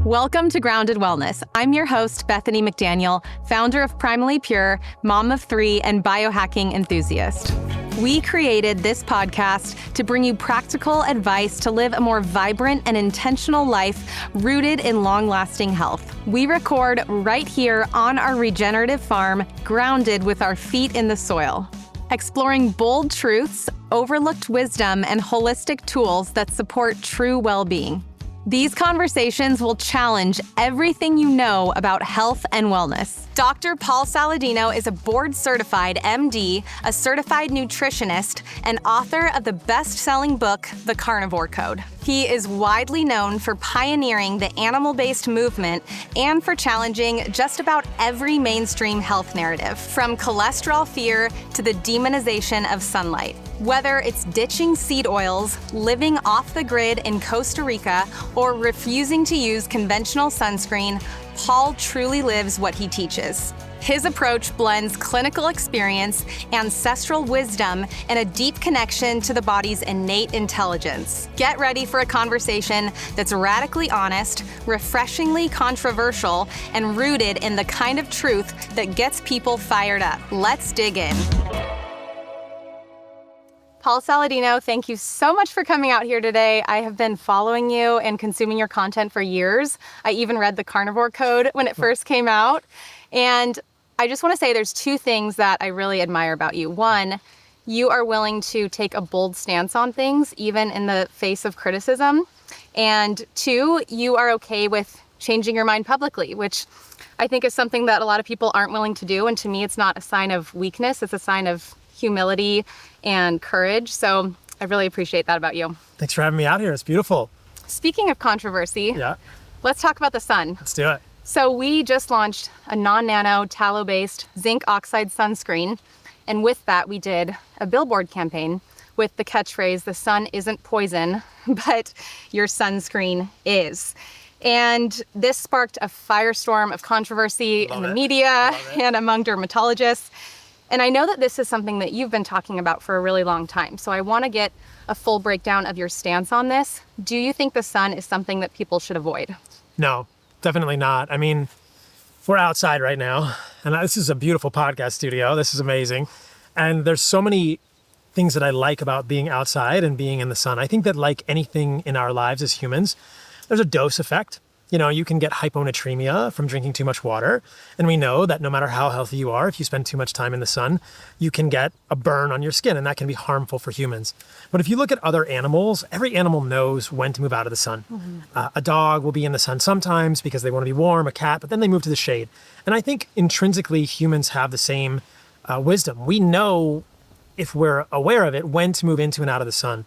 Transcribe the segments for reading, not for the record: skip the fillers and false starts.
Welcome to Grounded Wellness. I'm your host, Bethany McDaniel, founder of Primally Pure, mom of 3, and biohacking enthusiast. We created this podcast to bring you practical advice to live a more vibrant and intentional life rooted in long-lasting health. We record right here on our regenerative farm, grounded with our feet in the soil, exploring bold truths, overlooked wisdom, and holistic tools that support true well-being. These conversations will challenge everything you know about health and wellness. Dr. Paul Saladino is a board-certified MD, a certified nutritionist, and author of the best-selling book, The Carnivore Code. He is widely known for pioneering the animal-based movement and for challenging just about every mainstream health narrative, from cholesterol fear to the demonization of sunlight. Whether it's ditching seed oils, living off the grid in Costa Rica, or refusing to use conventional sunscreen, Paul truly lives what he teaches. His approach blends clinical experience, ancestral wisdom, and a deep connection to the body's innate intelligence. Get ready for a conversation that's radically honest, refreshingly controversial, and rooted in the kind of truth that gets people fired up. Let's dig in. Paul Saladino, thank you so much for coming out here today. I have been following you and consuming your content for years. I even read the Carnivore Code when it first came out. And I just want to say there's 2 things that I really admire about you. 1, you are willing to take a bold stance on things, even in the face of criticism. And 2, you are okay with changing your mind publicly, which I think is something that a lot of people aren't willing to do. And to me, it's not a sign of weakness. It's a sign of humility and courage. So I really appreciate that about you. Thanks for having me out here. It's beautiful. Speaking of controversy, let's talk about the sun. Let's do it. So we just launched a non-nano tallow-based zinc oxide sunscreen. And with that, we did a billboard campaign with the catchphrase, "The sun isn't poison, but your sunscreen is." And this sparked a firestorm of controversy in the media and among dermatologists. And I know that this is something that you've been talking about for a really long time. So I want to get a full breakdown of your stance on this. Do you think the sun is something that people should avoid? No, definitely not. I mean, we're outside right now, and this is a beautiful podcast studio. This is amazing. And there's so many things that I like about being outside and being in the sun. I think that like anything in our lives as humans, there's a dose effect. You know, you can get hyponatremia from drinking too much water. And we know that no matter how healthy you are, if you spend too much time in the sun, you can get a burn on your skin, and that can be harmful for humans. But if you look at other animals, every animal knows when to move out of the sun. A dog will be in the sun sometimes because they want to be warm, a cat, but then they move to the shade. And I think intrinsically humans have the same wisdom. We know, if we're aware of it, when to move into and out of the sun.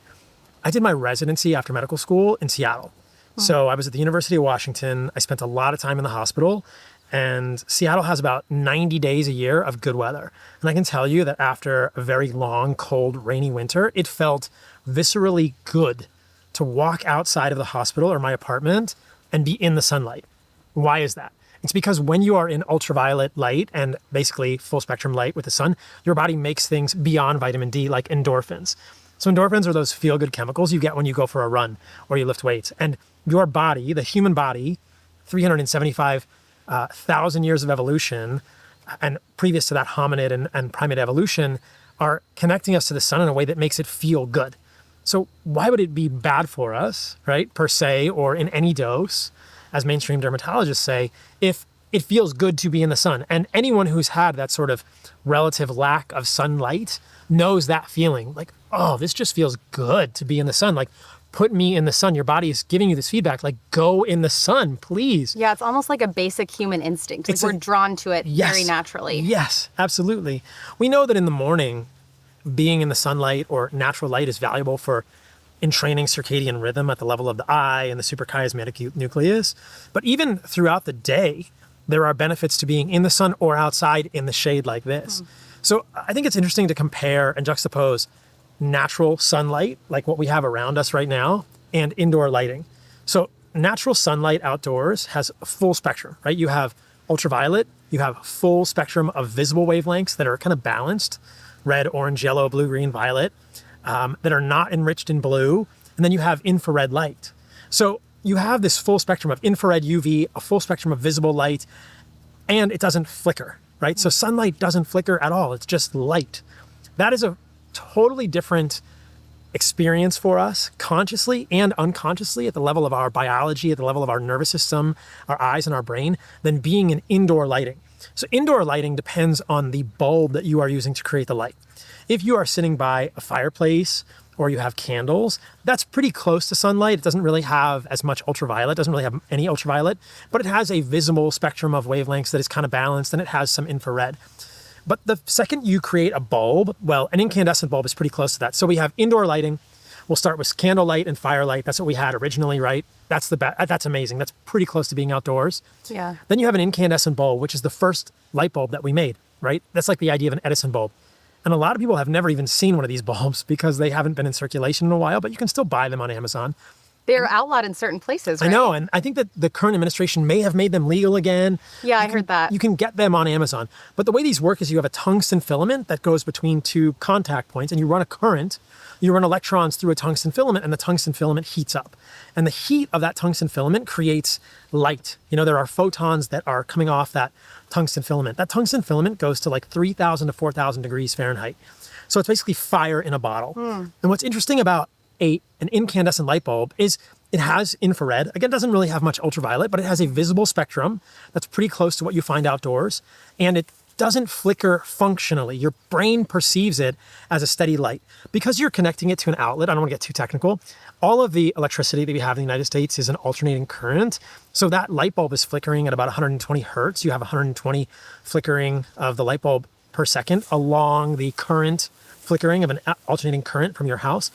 I did my residency after medical school in Seattle. So I was at the University of Washington. I spent a lot of time in the hospital, and Seattle has about 90 days a year of good weather. And I can tell you that after a very long, cold, rainy winter, it felt viscerally good to walk outside of the hospital or my apartment and be in the sunlight. Why is that? It's because when you are in ultraviolet light and basically full spectrum light with the sun, your body makes things beyond vitamin D, like endorphins. So endorphins are those feel-good chemicals you get when you go for a run or you lift weights. And your body, the human body, 375,000 years of evolution, and previous to that hominid and primate evolution, are connecting us to the sun in a way that makes it feel good. So why would it be bad for us, right, per se, or in any dose, as mainstream dermatologists say, if it feels good to be in the sun? And anyone who's had that sort of relative lack of sunlight knows that feeling, like, oh, this just feels good to be in the sun. Like, put me in the sun. Your body is giving you this feedback, like, go in the sun, please. Yeah, it's almost like a basic human instinct. Like, we're drawn to it very naturally. Yes, absolutely. We know that in the morning, being in the sunlight or natural light is valuable for entraining circadian rhythm at the level of the eye and the suprachiasmatic nucleus. But even throughout the day, there are benefits to being in the sun or outside in the shade like this. So I think it's interesting to compare and juxtapose natural sunlight, like what we have around us right now, and indoor lighting. So natural sunlight outdoors has a full spectrum, right? You have ultraviolet, you have full spectrum of visible wavelengths that are kind of balanced, red, orange, yellow, blue, green, violet, that are not enriched in blue. And then you have infrared light. So you have this full spectrum of infrared UV, a full spectrum of visible light, and it doesn't flicker, right? So sunlight doesn't flicker at all. It's just light. That is a totally different experience for us, consciously and unconsciously, at the level of our biology, at the level of our nervous system, our eyes and our brain, than being in indoor lighting. So indoor lighting depends on the bulb that you are using to create the light. If you are sitting by a fireplace or you have candles, that's pretty close to sunlight. It doesn't really have as much ultraviolet, doesn't really have any ultraviolet, but it has a visible spectrum of wavelengths that is kind of balanced, and it has some infrared. But the second you create a bulb, well, an incandescent bulb is pretty close to that. So we have indoor lighting. We'll start with candlelight and firelight. That's what we had originally, right? That's amazing. That's pretty close to being outdoors. Yeah. Then you have an incandescent bulb, which is the first light bulb that we made, right? That's like the idea of an Edison bulb. And a lot of people have never even seen one of these bulbs because they haven't been in circulation in a while, but you can still buy them on Amazon. They're outlawed in certain places, right? I know, and I think that the current administration may have made them legal again. Yeah, I heard that. You can get them on Amazon. But the way these work is you have a tungsten filament that goes between two contact points, and you run a current. You run electrons through a tungsten filament, and the tungsten filament heats up. And the heat of that tungsten filament creates light. You know, there are photons that are coming off that tungsten filament. That tungsten filament goes to like 3,000 to 4,000 degrees Fahrenheit. So it's basically fire in a bottle. And what's interesting about an incandescent light bulb is it has infrared. Again, it doesn't really have much ultraviolet, but it has a visible spectrum that's pretty close to what you find outdoors. And it doesn't flicker functionally. Your brain perceives it as a steady light. Because you're connecting it to an outlet, I don't want to get too technical, all of the electricity that we have in the United States is an alternating current. So that light bulb is flickering at about 120 hertz. You have 120 flickering of the light bulb per second along the current flickering of an alternating current from your house.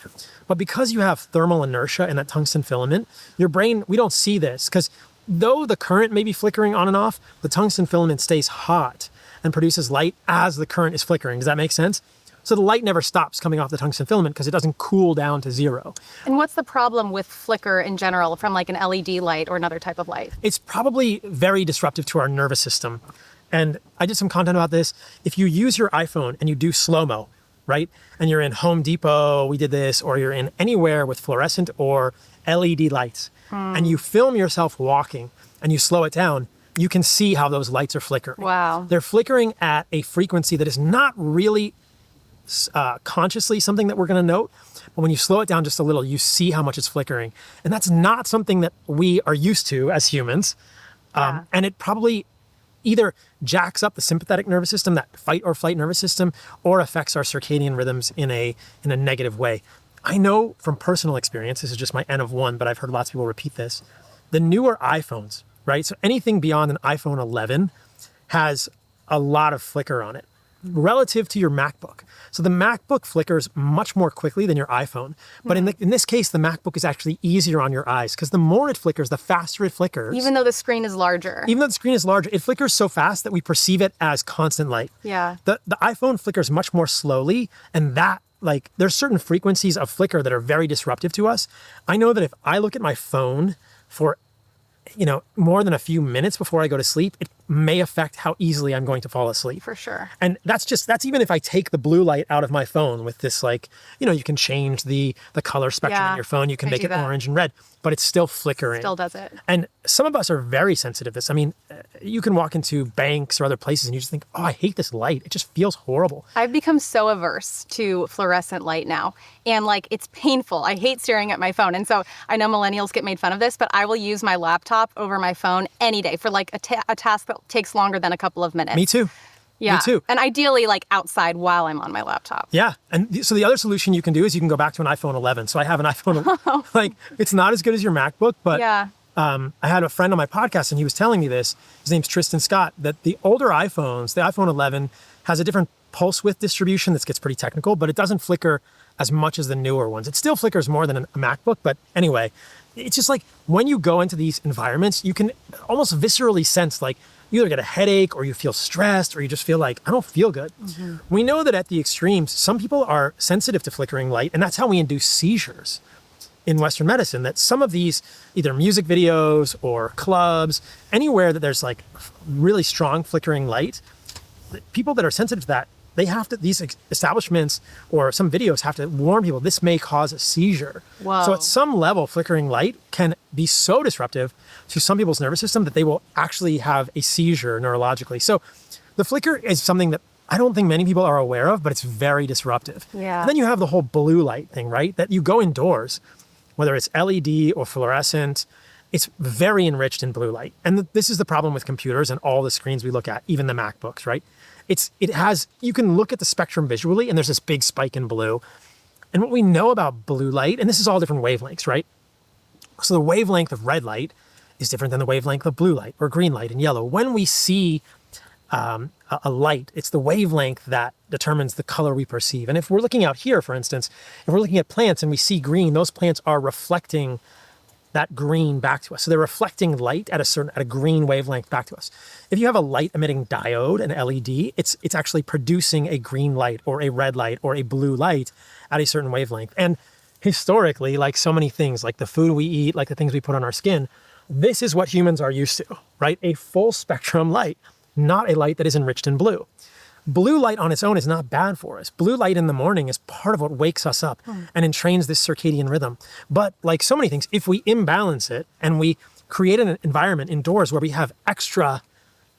But because you have thermal inertia in that tungsten filament, your brain, we don't see this because though the current may be flickering on and off, the tungsten filament stays hot and produces light as the current is flickering. Does that make sense? So the light never stops coming off the tungsten filament because it doesn't cool down to zero. And what's the problem with flicker in general from like an LED light or another type of light? It's probably very disruptive to our nervous system. And I did some content about this. If you use your iPhone and you do slow-mo, right? And you're in Home Depot, we did this, or you're in anywhere with fluorescent or LED lights, and you film yourself walking and you slow it down, you can see how those lights are flickering. Wow. They're flickering at a frequency that is not really consciously something that we're going to note, but when you slow it down just a little, you see how much it's flickering. And that's not something that we are used to as humans. And it probably either jacks up the sympathetic nervous system, that fight or flight nervous system, or affects our circadian rhythms in a negative way. I know from personal experience, this is just my N of one, but I've heard lots of people repeat this. The newer iPhones, right? So anything beyond an iPhone 11 has a lot of flicker on it relative to your MacBook. So the MacBook flickers much more quickly than your iPhone. But in this case, the MacBook is actually easier on your eyes because the more it flickers, the faster it flickers. Even though the screen is larger. Even though the screen is larger, it flickers so fast that we perceive it as constant light. Yeah. The iPhone flickers much more slowly, and that, like, there's certain frequencies of flicker that are very disruptive to us. I know that if I look at my phone for more than a few minutes before I go to sleep, it may affect how easily I'm going to fall asleep. For sure. And that's even if I take the blue light out of my phone with this, you can change the color spectrum in your phone. You can make it orange and red, but it's still flickering. Still does it. And some of us are very sensitive to this. I mean, you can walk into banks or other places and you just think, oh, I hate this light. It just feels horrible. I've become so averse to fluorescent light now. And it's painful. I hate staring at my phone. And so I know millennials get made fun of this, but I will use my laptop over my phone any day for a task that takes longer than a couple of minutes. Me too. Yeah. Me too. And ideally outside while I'm on my laptop. Yeah. And so the other solution you can do is you can go back to an iPhone 11. So I have an iPhone, it's not as good as your MacBook, but yeah. I had a friend on my podcast and he was telling me this, his name's Tristan Scott, that the older iPhones, the iPhone 11 has a different pulse width distribution. This gets pretty technical, but it doesn't flicker as much as the newer ones. It still flickers more than a MacBook, but anyway, it's just when you go into these environments, you can almost viscerally sense you either get a headache or you feel stressed or you just feel I don't feel good. Mm-hmm. We know that at the extremes, some people are sensitive to flickering light, and that's how we induce seizures in Western medicine, that some of these either music videos or clubs, anywhere that there's really strong flickering light, people that are sensitive to that these establishments or some videos have to warn people this may cause a seizure. Whoa. So at some level, flickering light can be so disruptive to some people's nervous system that they will actually have a seizure neurologically. So the flicker is something that I don't think many people are aware of, but it's very disruptive. Yeah. And then you have the whole blue light thing, right? That you go indoors, whether it's LED or fluorescent, it's very enriched in blue light. And this is the problem with computers and all the screens we look at, even the MacBooks, right? You can look at the spectrum visually and there's this big spike in blue. And what we know about blue light, and this is all different wavelengths, right? So the wavelength of red light is different than the wavelength of blue light or green light and yellow. When we see a light, it's the wavelength that determines the color we perceive. And if we're looking out here, for instance, if we're looking at plants and we see green, those plants are reflecting that green back to us. So they're reflecting light at a green wavelength back to us. If you have a light emitting diode, an LED, it's actually producing a green light or a red light or a blue light at a certain wavelength. And historically, like so many things, like the food we eat, like the things we put on our skin, this is what humans are used to, right? A full spectrum light, not a light that is enriched in blue. Blue light on its own is not bad for us. Blue light in the morning is part of what wakes us up and entrains this circadian rhythm. But like so many things, if we imbalance it and we create an environment indoors where we have extra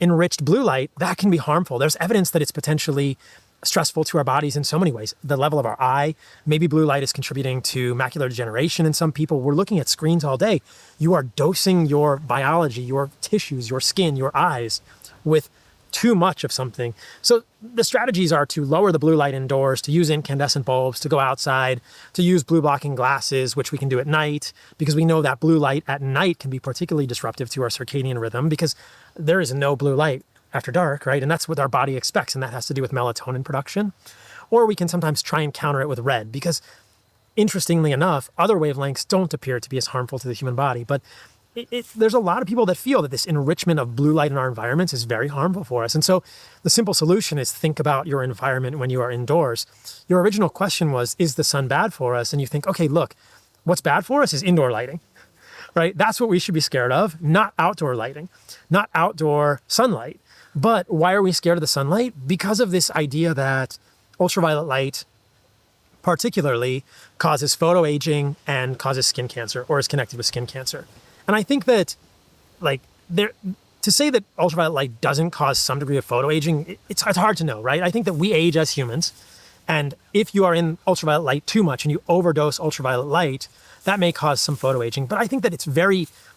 enriched blue light, that can be harmful. There's evidence that it's potentially stressful to our bodies in so many ways. The level of our eye, maybe blue light is contributing to macular degeneration in some people. We're looking at screens all day. You are dosing your biology, your tissues, your skin, your eyes with too much of something. So the strategies are to lower the blue light indoors, to use incandescent bulbs, to go outside, to use blue blocking glasses, which we can do at night, because we know that blue light at night can be particularly disruptive to our circadian rhythm because there is no blue light after dark, right? And that's what our body expects, and that has to do with melatonin production. Or we can sometimes try and counter it with red because, interestingly enough, other wavelengths don't appear to be as harmful to the human body. But there's a lot of people that feel that this enrichment of blue light in our environments is very harmful for us. And so the simple solution is think about your environment when you are indoors. Your original question was, is the sun bad for us? And you think, okay, look, what's bad for us is indoor lighting, right? That's what we should be scared of, not outdoor lighting, not outdoor sunlight. But why are we scared of the sunlight? Because of this idea that ultraviolet light particularly causes photoaging and causes skin cancer or is connected with skin cancer. And I think that, to say that ultraviolet light doesn't cause some degree of photoaging, it's hard to know, right? I think that we age as humans, and if you are in ultraviolet light too much and you overdose ultraviolet light, that may cause some photoaging. But I think that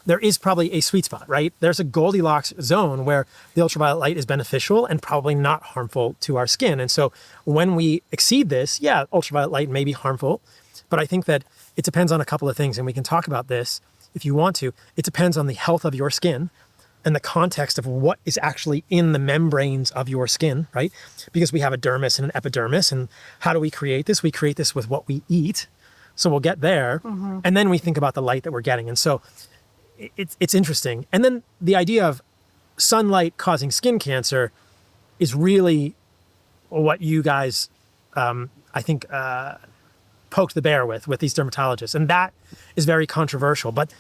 there is probably a sweet spot, right? There's a Goldilocks zone where the ultraviolet light is beneficial and probably not harmful to our skin. And so when we exceed this, yeah, ultraviolet light may be harmful, but I think that it depends on a couple of things, and we can talk about this if you want to. It depends on the health of your skin and the context of what is actually in the membranes of your skin, right? Because we have a dermis and an epidermis, and how do we create this? We create this with what we eat. So we'll get there, and then we think about the light that we're getting. And so it's interesting. And then the idea of sunlight causing skin cancer is really what you guys, I think, poked the bear with these dermatologists. And that is very controversial. But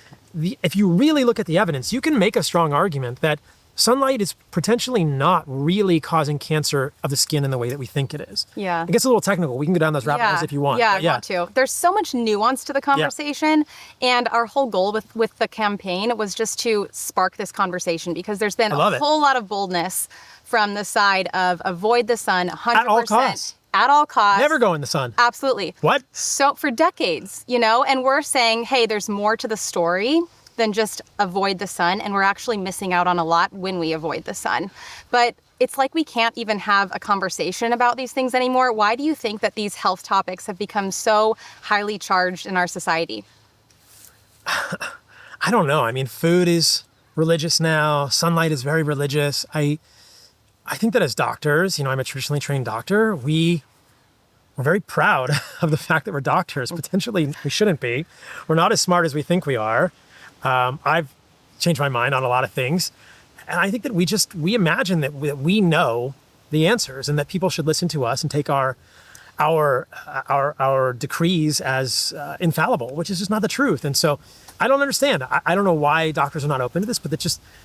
if you really look at the evidence, you can make a strong argument that sunlight is potentially not really causing cancer of the skin in the way that we think it is. Yeah. It gets a little technical. We can go down those rabbit holes if you want. Yeah, I want to. There's so much nuance to the conversation. And our whole goal with the campaign was just to spark this conversation, because there's been a whole lot of boldness from the side of avoid the sun 100%. At all costs. At all costs. Never go in the sun. Absolutely. What? So for decades, and we're saying, hey, there's more to the story than just avoid the sun, and we're actually missing out on a lot when we avoid the sun. But it's like we can't even have a conversation about these things anymore. Why do you think that these health topics have become so highly charged in our society? I don't know. I mean, food is religious now. Sunlight is very religious. I think that as doctors, I'm a traditionally trained doctor, we're very proud of the fact that we're doctors. Potentially, we shouldn't be. We're not as smart as we think we are. I've changed my mind on a lot of things. And I think that we imagine that we know the answers, and that people should listen to us and take our decrees as infallible, which is just not the truth. And so I don't understand. I don't know why doctors are not open to this, but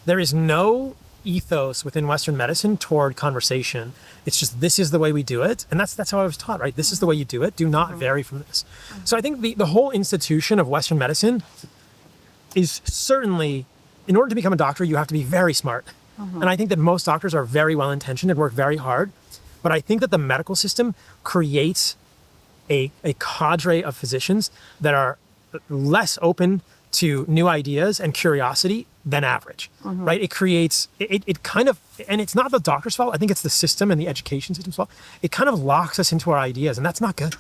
there is no ethos within Western medicine toward conversation. It's just, this is the way we do it. And that's how I was taught, right? This is the way you do it. Do not vary from this. So I think the whole institution of Western medicine is certainly, in order to become a doctor, you have to be very smart. And I think that most doctors are very well-intentioned and work very hard. But I think that the medical system creates a cadre of physicians that are less open to new ideas and curiosity than average, right? It creates, it kind of, and it's not the doctor's fault. I think it's the system and the education system's fault. It kind of locks us into our ideas, and that's not good.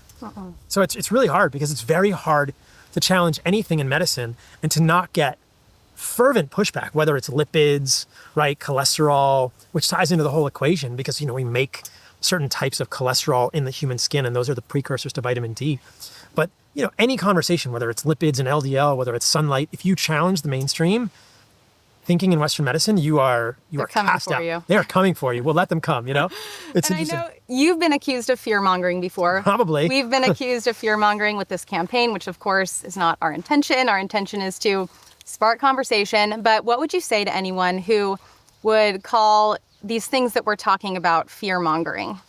So it's really hard, because it's very hard to challenge anything in medicine and to not get fervent pushback, whether it's lipids, right, cholesterol, which ties into the whole equation, because, we make certain types of cholesterol in the human skin, and those are the precursors to vitamin D. But, any conversation, whether it's lipids and LDL, whether it's sunlight, if you challenge the mainstream thinking in Western medicine, you are cast out. You. They are coming for you. We'll let them come, It's and interesting. I know you've been accused of fear-mongering before. Probably. We've been accused of fear-mongering with this campaign, which of course is not our intention. Our intention is to spark conversation. But what would you say to anyone who would call these things that we're talking about fear-mongering?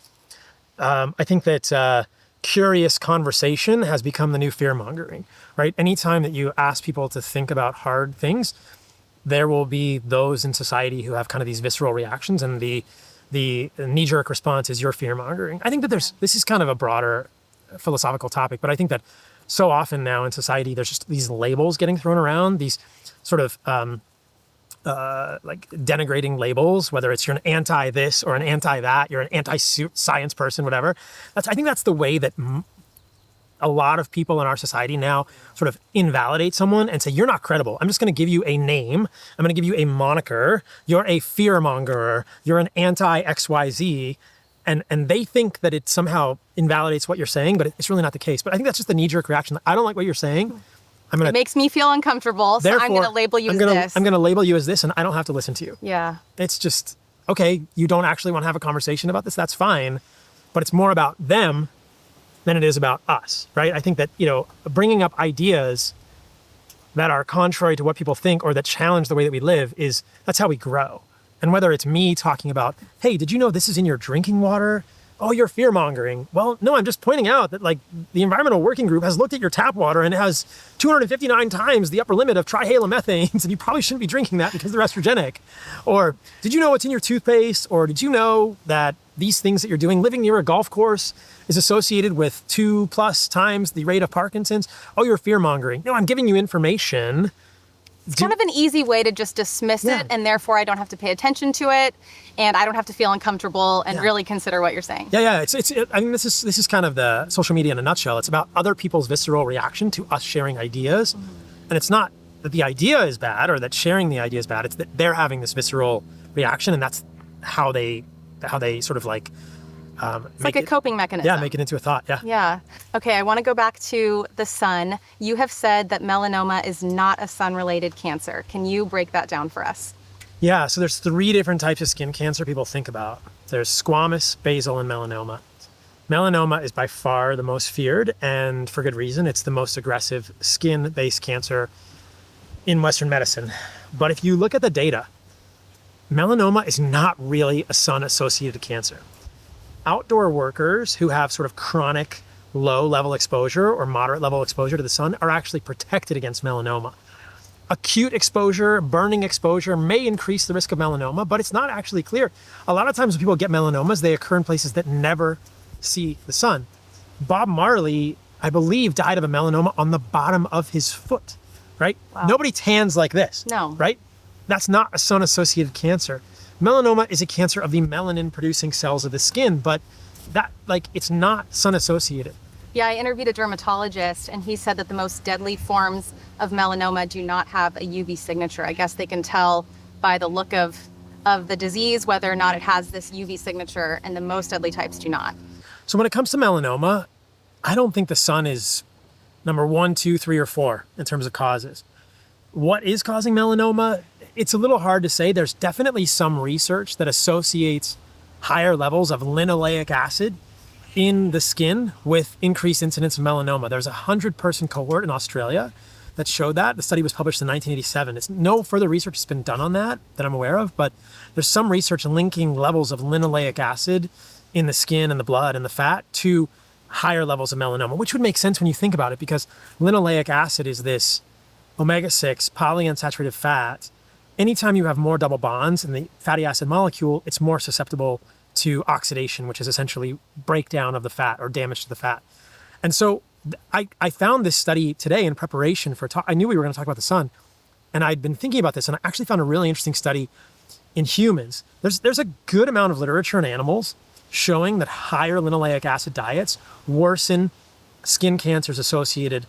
I think that curious conversation has become the new fear-mongering, right? Anytime that you ask people to think about hard things, there will be those in society who have kind of these visceral reactions, and the knee-jerk response is you're fear-mongering. I think that this is kind of a broader philosophical topic, but I think that so often now in society, there's just these labels getting thrown around, these sort of like denigrating labels, whether it's you're an anti this or an anti that, you're an anti-science person, whatever. I think that's the way that a lot of people in our society now sort of invalidate someone and say, you're not credible. I'm just going to give you a name. I'm going to give you a moniker. You're a fear-mongerer. You're an anti-XYZ. And they think that it somehow invalidates what you're saying, but it's really not the case. But I think that's just the knee-jerk reaction. I don't like what you're saying. It makes me feel uncomfortable, so I'm going to label you as this. I'm going to label you as this, and I don't have to listen to you. Yeah. It's just, okay, you don't actually want to have a conversation about this, that's fine. But it's more about them than it is about us, right? I think that, bringing up ideas that are contrary to what people think or that challenge the way that we live that's how we grow. And whether it's me talking about, hey, did you know this is in your drinking water? Oh, you're fear-mongering. Well, no, I'm just pointing out that the Environmental Working Group has looked at your tap water and it has 259 times the upper limit of trihalomethanes, and you probably shouldn't be drinking that because they're estrogenic. Or did you know what's in your toothpaste? Or did you know that these things that you're doing, living near a golf course, is associated with 2+ times the rate of Parkinson's? Oh, you're fear-mongering. No, I'm giving you information. It's kind of an easy way to just dismiss it, and therefore I don't have to pay attention to it, and I don't have to feel uncomfortable and really consider what you're saying. Yeah. I mean, this is kind of the social media in a nutshell. It's about other people's visceral reaction to us sharing ideas, and it's not that the idea is bad or that sharing the idea is bad. It's that they're having this visceral reaction, and that's how they sort of it's like a coping mechanism. Yeah, make it into a thought. Yeah. Okay, I want to go back to the sun. You have said that melanoma is not a sun-related cancer. Can you break that down for us? Yeah, so there's 3 different types of skin cancer people think about. There's squamous, basal, and melanoma. Melanoma is by far the most feared, and for good reason. It's the most aggressive skin-based cancer in Western medicine. But if you look at the data, melanoma is not really a sun-associated cancer. Outdoor workers who have sort of chronic low-level exposure or moderate-level exposure to the sun are actually protected against melanoma. Acute exposure, burning exposure may increase the risk of melanoma, but it's not actually clear. A lot of times when people get melanomas, they occur in places that never see the sun. Bob Marley, I believe, died of a melanoma on the bottom of his foot, right? Wow. Nobody tans like this, right? That's not a sun-associated cancer. Melanoma is a cancer of the melanin-producing cells of the skin, but it's not sun-associated. Yeah, I interviewed a dermatologist, and he said that the most deadly forms of melanoma do not have a UV signature. I guess they can tell by the look of the disease whether or not it has this UV signature, and the most deadly types do not. So when it comes to melanoma, I don't think the sun is number 1, 2, 3, or 4 in terms of causes. What is causing melanoma? It's a little hard to say. There's definitely some research that associates higher levels of linoleic acid in the skin with increased incidence of melanoma. There's a 100-person cohort in Australia that showed that. The study was published in 1987. No further research has been done on that I'm aware of, but there's some research linking levels of linoleic acid in the skin and the blood and the fat to higher levels of melanoma, which would make sense when you think about it, because linoleic acid is this omega-6 polyunsaturated fat. Anytime you have more double bonds in the fatty acid molecule, it's more susceptible to oxidation, which is essentially breakdown of the fat or damage to the fat. And so I found this study today in preparation for I knew we were going to talk about the sun, and I'd been thinking about this, and I actually found a really interesting study in humans. There's a good amount of literature in animals showing that higher linoleic acid diets worsen skin cancers associated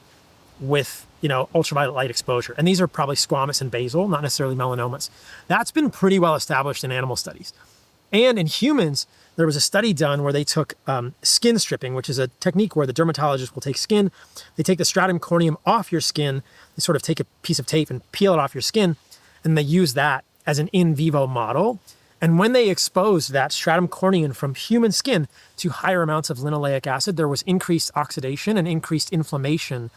with, ultraviolet light exposure. And these are probably squamous and basal, not necessarily melanomas. That's been pretty well established in animal studies. And in humans, there was a study done where they took skin stripping, which is a technique where the dermatologist will take skin, they take the stratum corneum off your skin, they sort of take a piece of tape and peel it off your skin, and they use that as an in vivo model. And when they exposed that stratum corneum from human skin to higher amounts of linoleic acid, there was increased oxidation and increased inflammation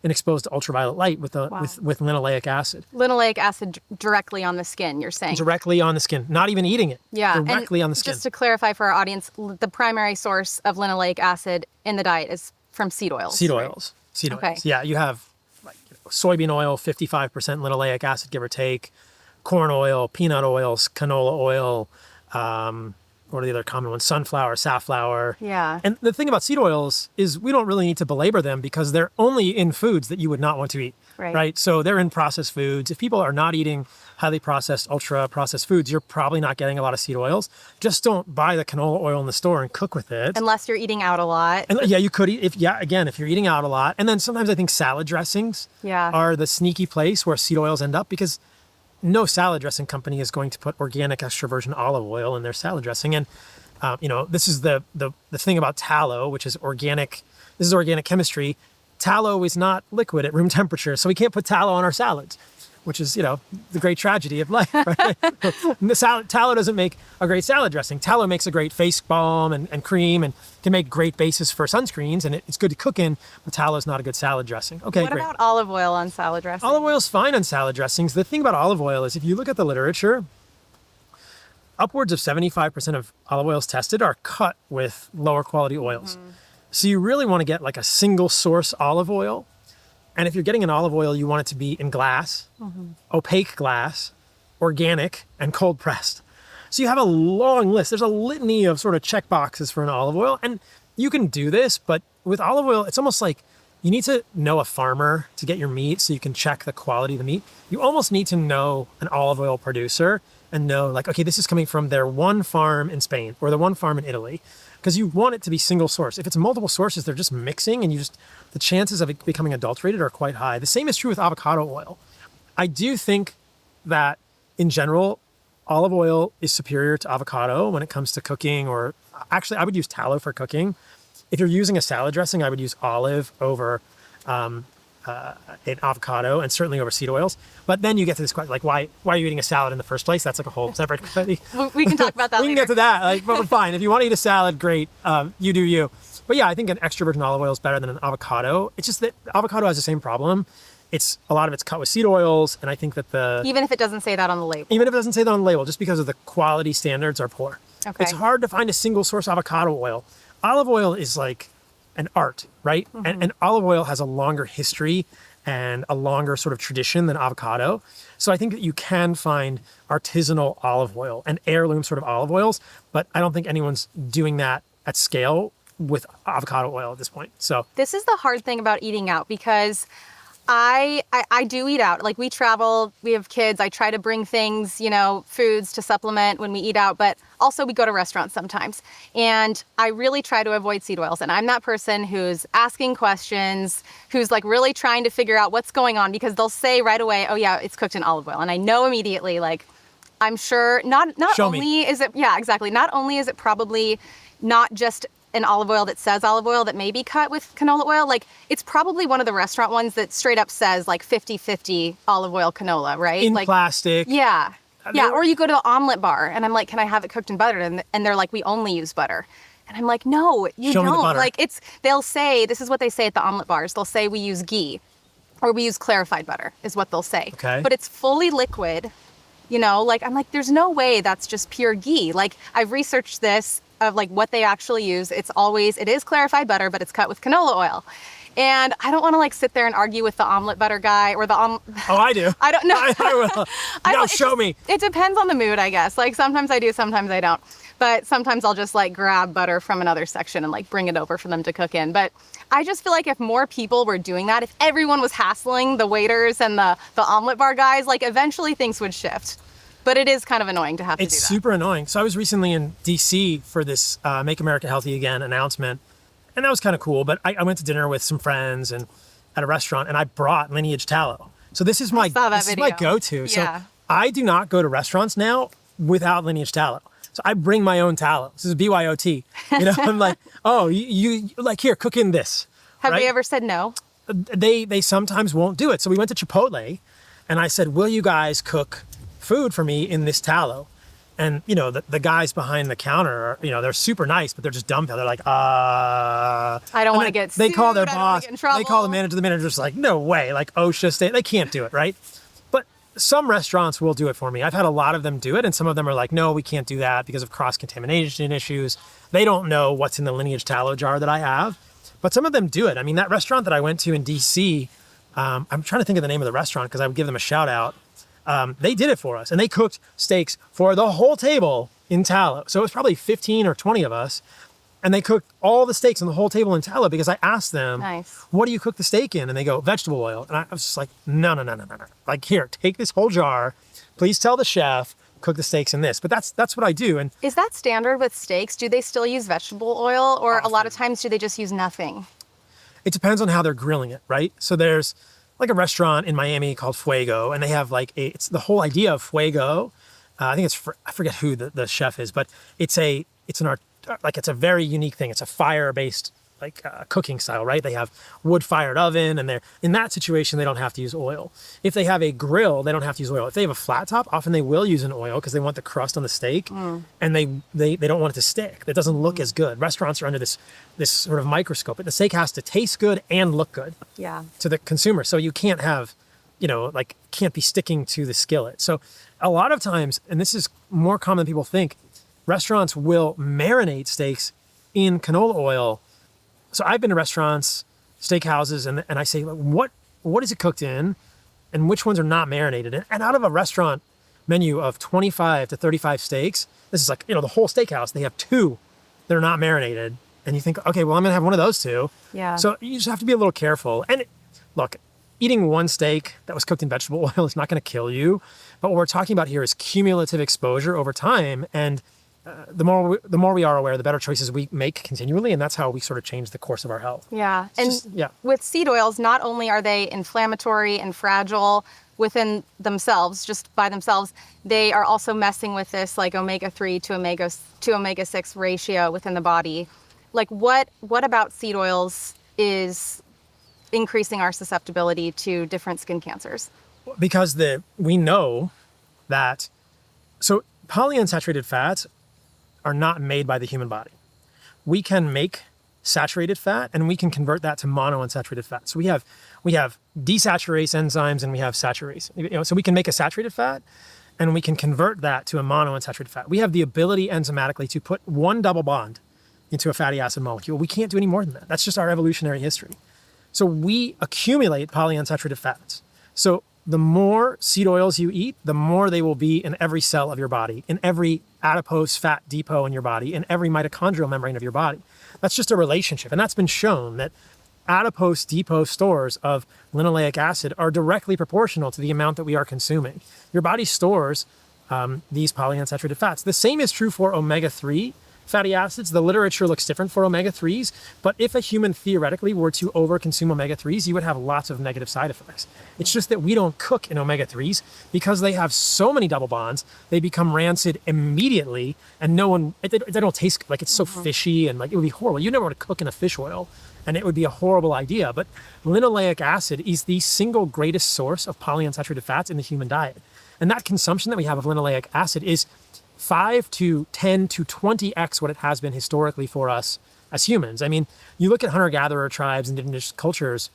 in exposed to ultraviolet light with linoleic acid. Linoleic acid directly on the skin, you're saying? Directly on the skin, not even eating it. Yeah, directly on the skin. Just to clarify for our audience, the primary source of linoleic acid in the diet is from seed oils. Seed oils. Okay. Yeah, you have soybean oil, 55% linoleic acid, give or take. Corn oil, peanut oils, canola oil, what are the other common ones? Sunflower, safflower. Yeah. And the thing about seed oils is we don't really need to belabor them because they're only in foods that you would not want to eat. Right? So they're in processed foods. If people are not eating highly processed, ultra processed foods, you're probably not getting a lot of seed oils. Just don't buy the canola oil in the store and cook with it. Unless you're eating out a lot. And yeah, you could eat, if you're eating out a lot. And then sometimes I think salad dressings are the sneaky place where seed oils end up, because no salad dressing company is going to put organic extra virgin olive oil in their salad dressing. And, this is the thing about tallow, which is organic. This is organic chemistry. Tallow is not liquid at room temperature, so we can't put tallow on our salads, which is, the great tragedy of life, right? Tallow doesn't make a great salad dressing. Tallow makes a great face balm and cream, and can make great bases for sunscreens, and it's good to cook in, but tallow is not a good salad dressing. Okay, what great. about olive oil on salad dressing? Olive oil is fine on salad dressings. The thing about olive oil is if you look at the literature, upwards of 75% of olive oils tested are cut with lower quality oils. Mm-hmm. So you really want to get like a single source olive oil. And if you're getting an olive oil, you want it to be in glass, opaque glass, organic, and cold pressed. So you have a long list. There's a litany of sort of check boxes for an olive oil. And you can do this, but with olive oil, it's almost like you need to know a farmer to get your meat so you can check the quality of the meat. You almost need to know an olive oil producer and know like, okay, this is coming from their one farm in Spain or the one farm in Italy, because you want it to be single source. If it's multiple sources, they're just mixing, and the chances of it becoming adulterated are quite high. The same is true with avocado oil. I do think that in general, olive oil is superior to avocado when it comes to cooking, or actually I would use tallow for cooking. If you're using a salad dressing, I would use olive over an avocado, and certainly over seed oils. But then you get to this question, like why are you eating a salad in the first place? That's like a whole separate study. We can talk about that We later. can get to that. But fine. If you want to eat a salad, great. You do you. But yeah, I think an extra virgin olive oil is better than an avocado. It's just that avocado has the same problem. A lot of it's cut with seed oils, and I think that even if it doesn't say that on the label. Even if it doesn't say that on the label, just because of the quality standards are poor. Okay. It's hard to find a single source avocado oil. Olive oil is like an art, right? Mm-hmm. And olive oil has a longer history and a longer sort of tradition than avocado. So I think that you can find artisanal olive oil and heirloom sort of olive oils, but I don't think anyone's doing that at scale with avocado oil at this point. So this is the hard thing about eating out, because I do eat out. Like, we travel, we have kids. I try to bring things, foods to supplement when we eat out, but also we go to restaurants sometimes. And I really try to avoid seed oils. And I'm that person who's asking questions, who's like really trying to figure out what's going on, because they'll say right away, oh yeah, it's cooked in olive oil. And I know immediately, like, I'm sure not only is it probably not just an olive oil that says olive oil that may be cut with canola oil, like, it's probably one of the restaurant ones that straight up says like 50-50 olive oil canola, right? In like plastic. Yeah. Yeah. Or you go to the omelet bar and I'm like, can I have it cooked in butter? And they're like, we only use butter. And I'm like, no, you Show me the don't. butter. Like, they'll say, this is what they say at the omelet bars. They'll say we use ghee. or we use clarified butter is what they'll say. Okay. But it's fully liquid, you know, like I'm like, there's no way that's just pure ghee. Like I've researched this of like what they actually use. It is clarified butter, but it's cut with canola oil. And I don't want to like sit there and argue with the omelet butter guy or the Oh, I do. I don't know. I will. No, show me. It depends on the mood, I guess. Like sometimes I do, sometimes I don't. But sometimes I'll just like grab butter from another section and like bring it over for them to cook in. But I just feel like if more people were doing that, if everyone was hassling the waiters and the omelet bar guys, like eventually things would shift. But it is kind of annoying to have to do that. It's super annoying. So I was recently in DC for this Make America Healthy Again announcement. And that was kind of cool, but I went to dinner with some friends and at a restaurant, and I brought Lineage tallow. So this is my go-to. Yeah. So I do not go to restaurants now without Lineage tallow. So I bring my own tallow. This is BYOT. You know, I'm like, oh, you like, here, cook in this. Have right? they ever said no? They sometimes won't do it. So we went to Chipotle, and I said, will you guys cook food for me in this tallow? And, you know, the guys behind the counter, are, you know, they're super nice, but they're just dumbfounded. They're like, I don't want to get sued. They call their boss. Get in trouble. They call the manager. The manager's like, no way. Like OSHA, they can't do it, right? But some restaurants will do it for me. I've had a lot of them do it, and some of them are like, no, we can't do that because of cross-contamination issues. They don't know what's in the Lineage tallow jar that I have. But some of them do it. I mean, that restaurant that I went to in DC, I'm trying to think of the name of the restaurant because I would give them a shout out. They did it for us, and they cooked steaks for the whole table in tallow. So it was probably 15 or 20 of us, and they cooked all the steaks on the whole table in tallow because I asked them, what do you cook the steak in? And they go, vegetable oil. And I was just like, no. Like, here, take this whole jar. Please tell the chef, cook the steaks in this. But that's what I do. And is that standard with steaks? Do they still use vegetable oil, or a lot of times do they just use nothing? It depends on how they're grilling it, right? So there's like a restaurant in Miami called Fuego, and they have like it's the whole idea of Fuego. I think I forget who the chef is, but it's a very unique thing. It's a fire-based like cooking style, right? They have wood-fired oven, and they're in that situation they don't have to use oil. If they have a grill, they don't have to use oil. If they have a flat top, often they will use an oil because they want the crust on the steak, and they don't want it to stick. It doesn't look as good. Restaurants are under this sort of microscope, but the steak has to taste good and look good to the consumer. So you can't have, you know, like can't be sticking to the skillet. So a lot of times, and this is more common than people think, restaurants will marinate steaks in canola oil. So I've been to restaurants, steakhouses, and I say, what is it cooked in, and which ones are not marinated? And out of a restaurant menu of 25 to 35 steaks, this is like, you know, the whole steakhouse, they have 2 that are not marinated. And you think, okay, well, I'm going to have one of those 2. Yeah. So you just have to be a little careful. And look, eating one steak that was cooked in vegetable oil is not going to kill you. But what we're talking about here is cumulative exposure over time. And the more we are aware, the better choices we make continually, and that's how we sort of change the course of our health. Yeah, with seed oils, not only are they inflammatory and fragile within themselves, just by themselves, they are also messing with this like omega-3 to omega-6 ratio within the body. Like what about seed oils is increasing our susceptibility to different skin cancers? Because we know that polyunsaturated fats are not made by the human body. We can make saturated fat, and we can convert that to monounsaturated fat. So we have desaturase enzymes, and we have saturase. You know, so we can make a saturated fat, and we can convert that to a monounsaturated fat. We have the ability enzymatically to put one double bond into a fatty acid molecule. We can't do any more than that. That's just our evolutionary history. So we accumulate polyunsaturated fats. So the more seed oils you eat, the more they will be in every cell of your body, in every adipose fat depot in your body, in every mitochondrial membrane of your body. That's just a relationship. And that's been shown that adipose depot stores of linoleic acid are directly proportional to the amount that we are consuming. Your body stores these polyunsaturated fats. The same is true for omega-3 fatty acids. The literature looks different for omega-3s, but if a human theoretically were to overconsume omega-3s, you would have lots of negative side effects. It's just that we don't cook in omega-3s because they have so many double bonds, they become rancid immediately, and they don't taste like, it's so fishy, and like it would be horrible. You never want to cook in a fish oil, and it would be a horrible idea. But linoleic acid is the single greatest source of polyunsaturated fats in the human diet. And that consumption that we have of linoleic acid is 5 to 10 to 20x what it has been historically for us as humans. I mean, you look at hunter-gatherer tribes and indigenous cultures,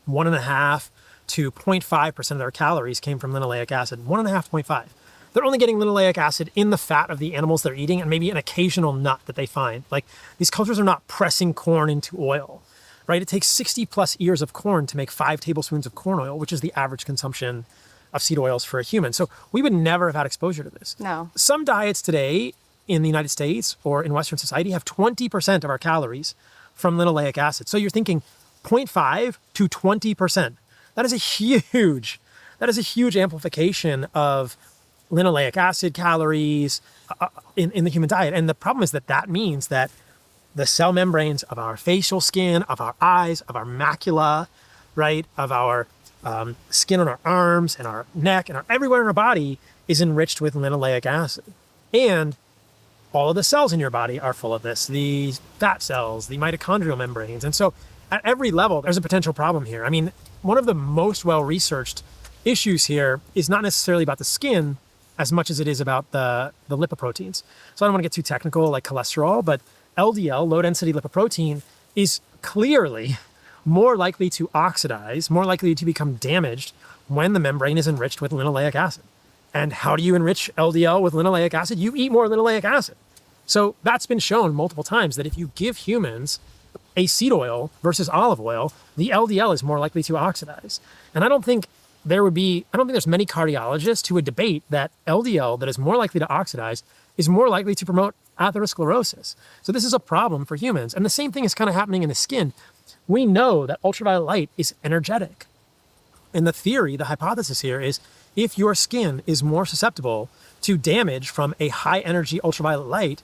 1.5 to 0.5% of their calories came from linoleic acid, 1.5 to 0.5. They're only getting linoleic acid in the fat of the animals they're eating and maybe an occasional nut that they find. Like, these cultures are not pressing corn into oil, right? It takes 60 plus ears of corn to make 5 tablespoons of corn oil, which is the average consumption of seed oils for a human. So we would never have had exposure to this. No. Some diets today in the United States or in Western society have 20% of our calories from linoleic acid. So you're thinking 0.5 to 20%. That is a huge amplification of linoleic acid calories in the human diet. And the problem is that means that the cell membranes of our facial skin, of our eyes, of our macula, right, of our skin on our arms and our neck and everywhere in our body is enriched with linoleic acid. And all of the cells in your body are full of this, the fat cells, the mitochondrial membranes. And so at every level, there's a potential problem here. I mean, one of the most well-researched issues here is not necessarily about the skin as much as it is about the lipoproteins. So I don't want to get too technical like cholesterol, but LDL, low-density lipoprotein, is clearly more likely to oxidize, more likely to become damaged when the membrane is enriched with linoleic acid. And how do you enrich LDL with linoleic acid? You eat more linoleic acid. So that's been shown multiple times that if you give humans a seed oil versus olive oil, the LDL is more likely to oxidize. And I don't think there's many cardiologists who would debate that LDL that is more likely to oxidize is more likely to promote atherosclerosis. So this is a problem for humans. And the same thing is kind of happening in the skin. We know that ultraviolet light is energetic. And the theory, the hypothesis here is if your skin is more susceptible to damage from a high energy ultraviolet light,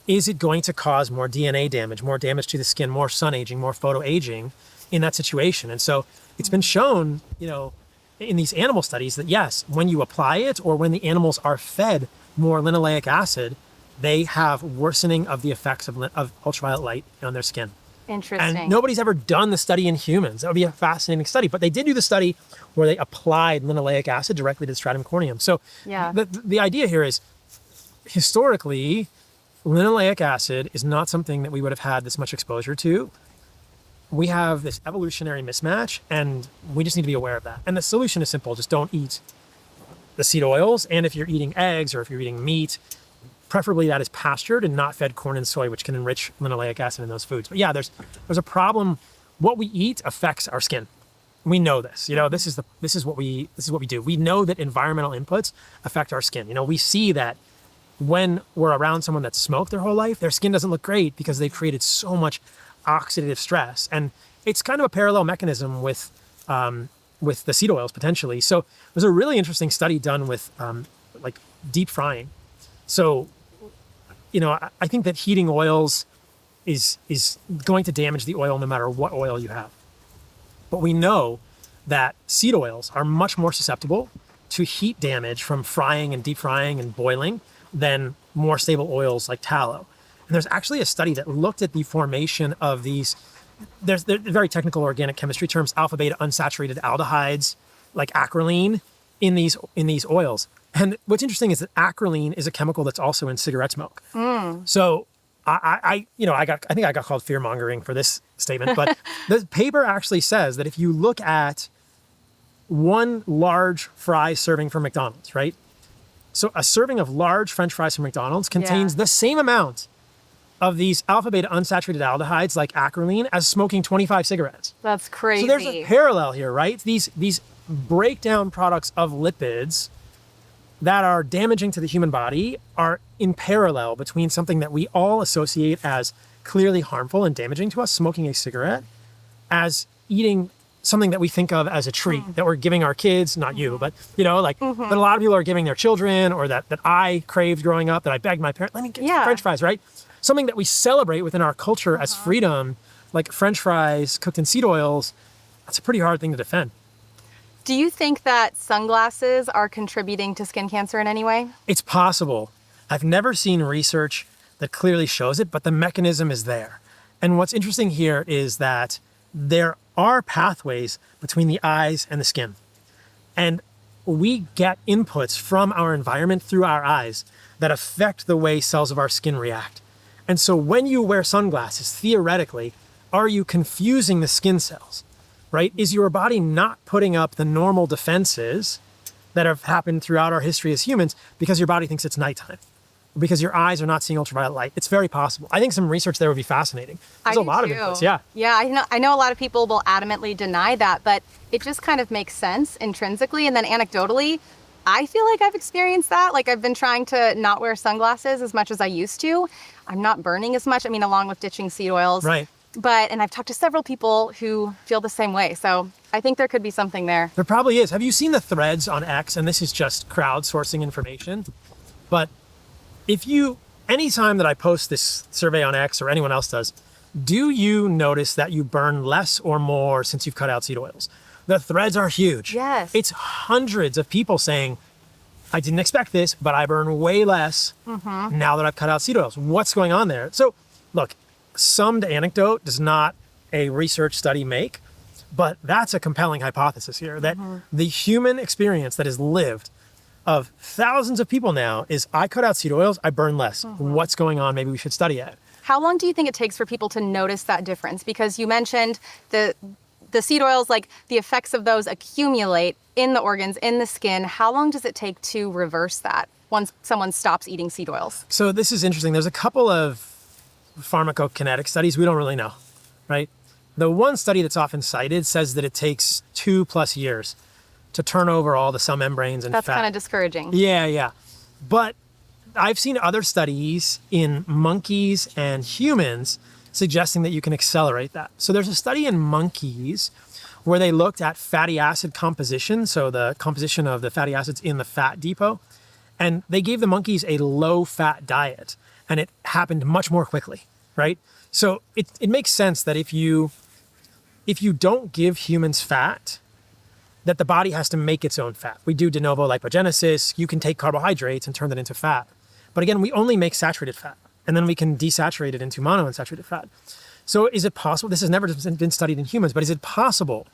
is it going to cause more DNA damage, more damage to the skin, more sun aging, more photo aging in that situation? And so it's been shown, in these animal studies that yes, when you apply it or when the animals are fed more linoleic acid, they have worsening of the effects of ultraviolet light on their skin. Interesting. And nobody's ever done the study in humans. That would be a fascinating study. But they did do the study where they applied linoleic acid directly to the stratum corneum. So the idea here is, historically, linoleic acid is not something that we would have had this much exposure to. We have this evolutionary mismatch, and we just need to be aware of that. And the solution is simple. Just don't eat the seed oils. And if you're eating eggs or if you're eating meat, preferably that is pastured and not fed corn and soy, which can enrich linoleic acid in those foods. But yeah, there's a problem. What we eat affects our skin. We know this. This is what we do. We know that environmental inputs affect our skin. We see that when we're around someone that's smoked their whole life, their skin doesn't look great because they've created so much oxidative stress. And it's kind of a parallel mechanism with the seed oils potentially. So there's a really interesting study done with like deep frying. So, I think that heating oils is going to damage the oil no matter what oil you have. But we know that seed oils are much more susceptible to heat damage from frying and deep frying and boiling than more stable oils like tallow. And there's actually a study that looked at the formation of these, they're very technical organic chemistry terms, alpha beta unsaturated aldehydes like acrolein in these oils. And what's interesting is that acrolein is a chemical that's also in cigarette smoke. So I think I got called fear mongering for this statement, but the paper actually says that if you look at one large fry serving from McDonald's, right? So a serving of large French fries from McDonald's contains the same amount of these alpha beta unsaturated aldehydes like acrolein as smoking 25 cigarettes. That's crazy. So there's a parallel here, right? These breakdown products of lipids that are damaging to the human body are in parallel between something that we all associate as clearly harmful and damaging to us, smoking a cigarette, as eating something that we think of as a treat that we're giving our kids, not you, but that a lot of people are giving their children, or that I craved growing up, that I begged my parents, let me get some French fries, right? Something that we celebrate within our culture as freedom, like French fries cooked in seed oils. That's a pretty hard thing to defend. Do you think that sunglasses are contributing to skin cancer in any way? It's possible. I've never seen research that clearly shows it, but the mechanism is there. And what's interesting here is that there are pathways between the eyes and the skin. And we get inputs from our environment through our eyes that affect the way cells of our skin react. And so when you wear sunglasses, theoretically, are you confusing the skin cells? right? Is your body not putting up the normal defenses that have happened throughout our history as humans because your body thinks it's nighttime? Because your eyes are not seeing ultraviolet light. It's very possible. I think some research there would be fascinating. There's a lot of inputs, yeah. Yeah, I know a lot of people will adamantly deny that, but it just kind of makes sense intrinsically. And then anecdotally, I feel like I've experienced that. Like I've been trying to not wear sunglasses as much as I used to. I'm not burning as much. I mean, along with ditching seed oils. Right. And I've talked to several people who feel the same way. So I think there could be something there. There probably is. Have you seen the threads on X? And this is just crowdsourcing information. But anytime that I post this survey on X or anyone else does, do you notice that you burn less or more since you've cut out seed oils? The threads are huge. Yes. It's hundreds of people saying, I didn't expect this, but I burn way less now that I've cut out seed oils. What's going on there? So look, some anecdote does not a research study make, but that's a compelling hypothesis here that the human experience that is lived of thousands of people now is I cut out seed oils, I burn less. What's going on? Maybe we should study it. How long do you think it takes for people to notice that difference? Because you mentioned the seed oils, like the effects of those accumulate in the organs, in the skin. How long does it take to reverse that once someone stops eating seed oils? So this is interesting. There's a couple of pharmacokinetic studies we don't really know, right? The one study that's often cited says that it takes 2+ years to turn over all the cell membranes and fat. That's kind of discouraging. Yeah. But I've seen other studies in monkeys and humans suggesting that you can accelerate that. So there's a study in monkeys where they looked at fatty acid composition, so the composition of the fatty acids in the fat depot, and they gave the monkeys a low-fat diet, and it happened much more quickly, right? So it makes sense that if you don't give humans fat, that the body has to make its own fat. We do de novo lipogenesis. You can take carbohydrates and turn that into fat. But again, we only make saturated fat, and then we can desaturate it into monounsaturated fat. So is it possible, this has never been studied in humans, but is it possible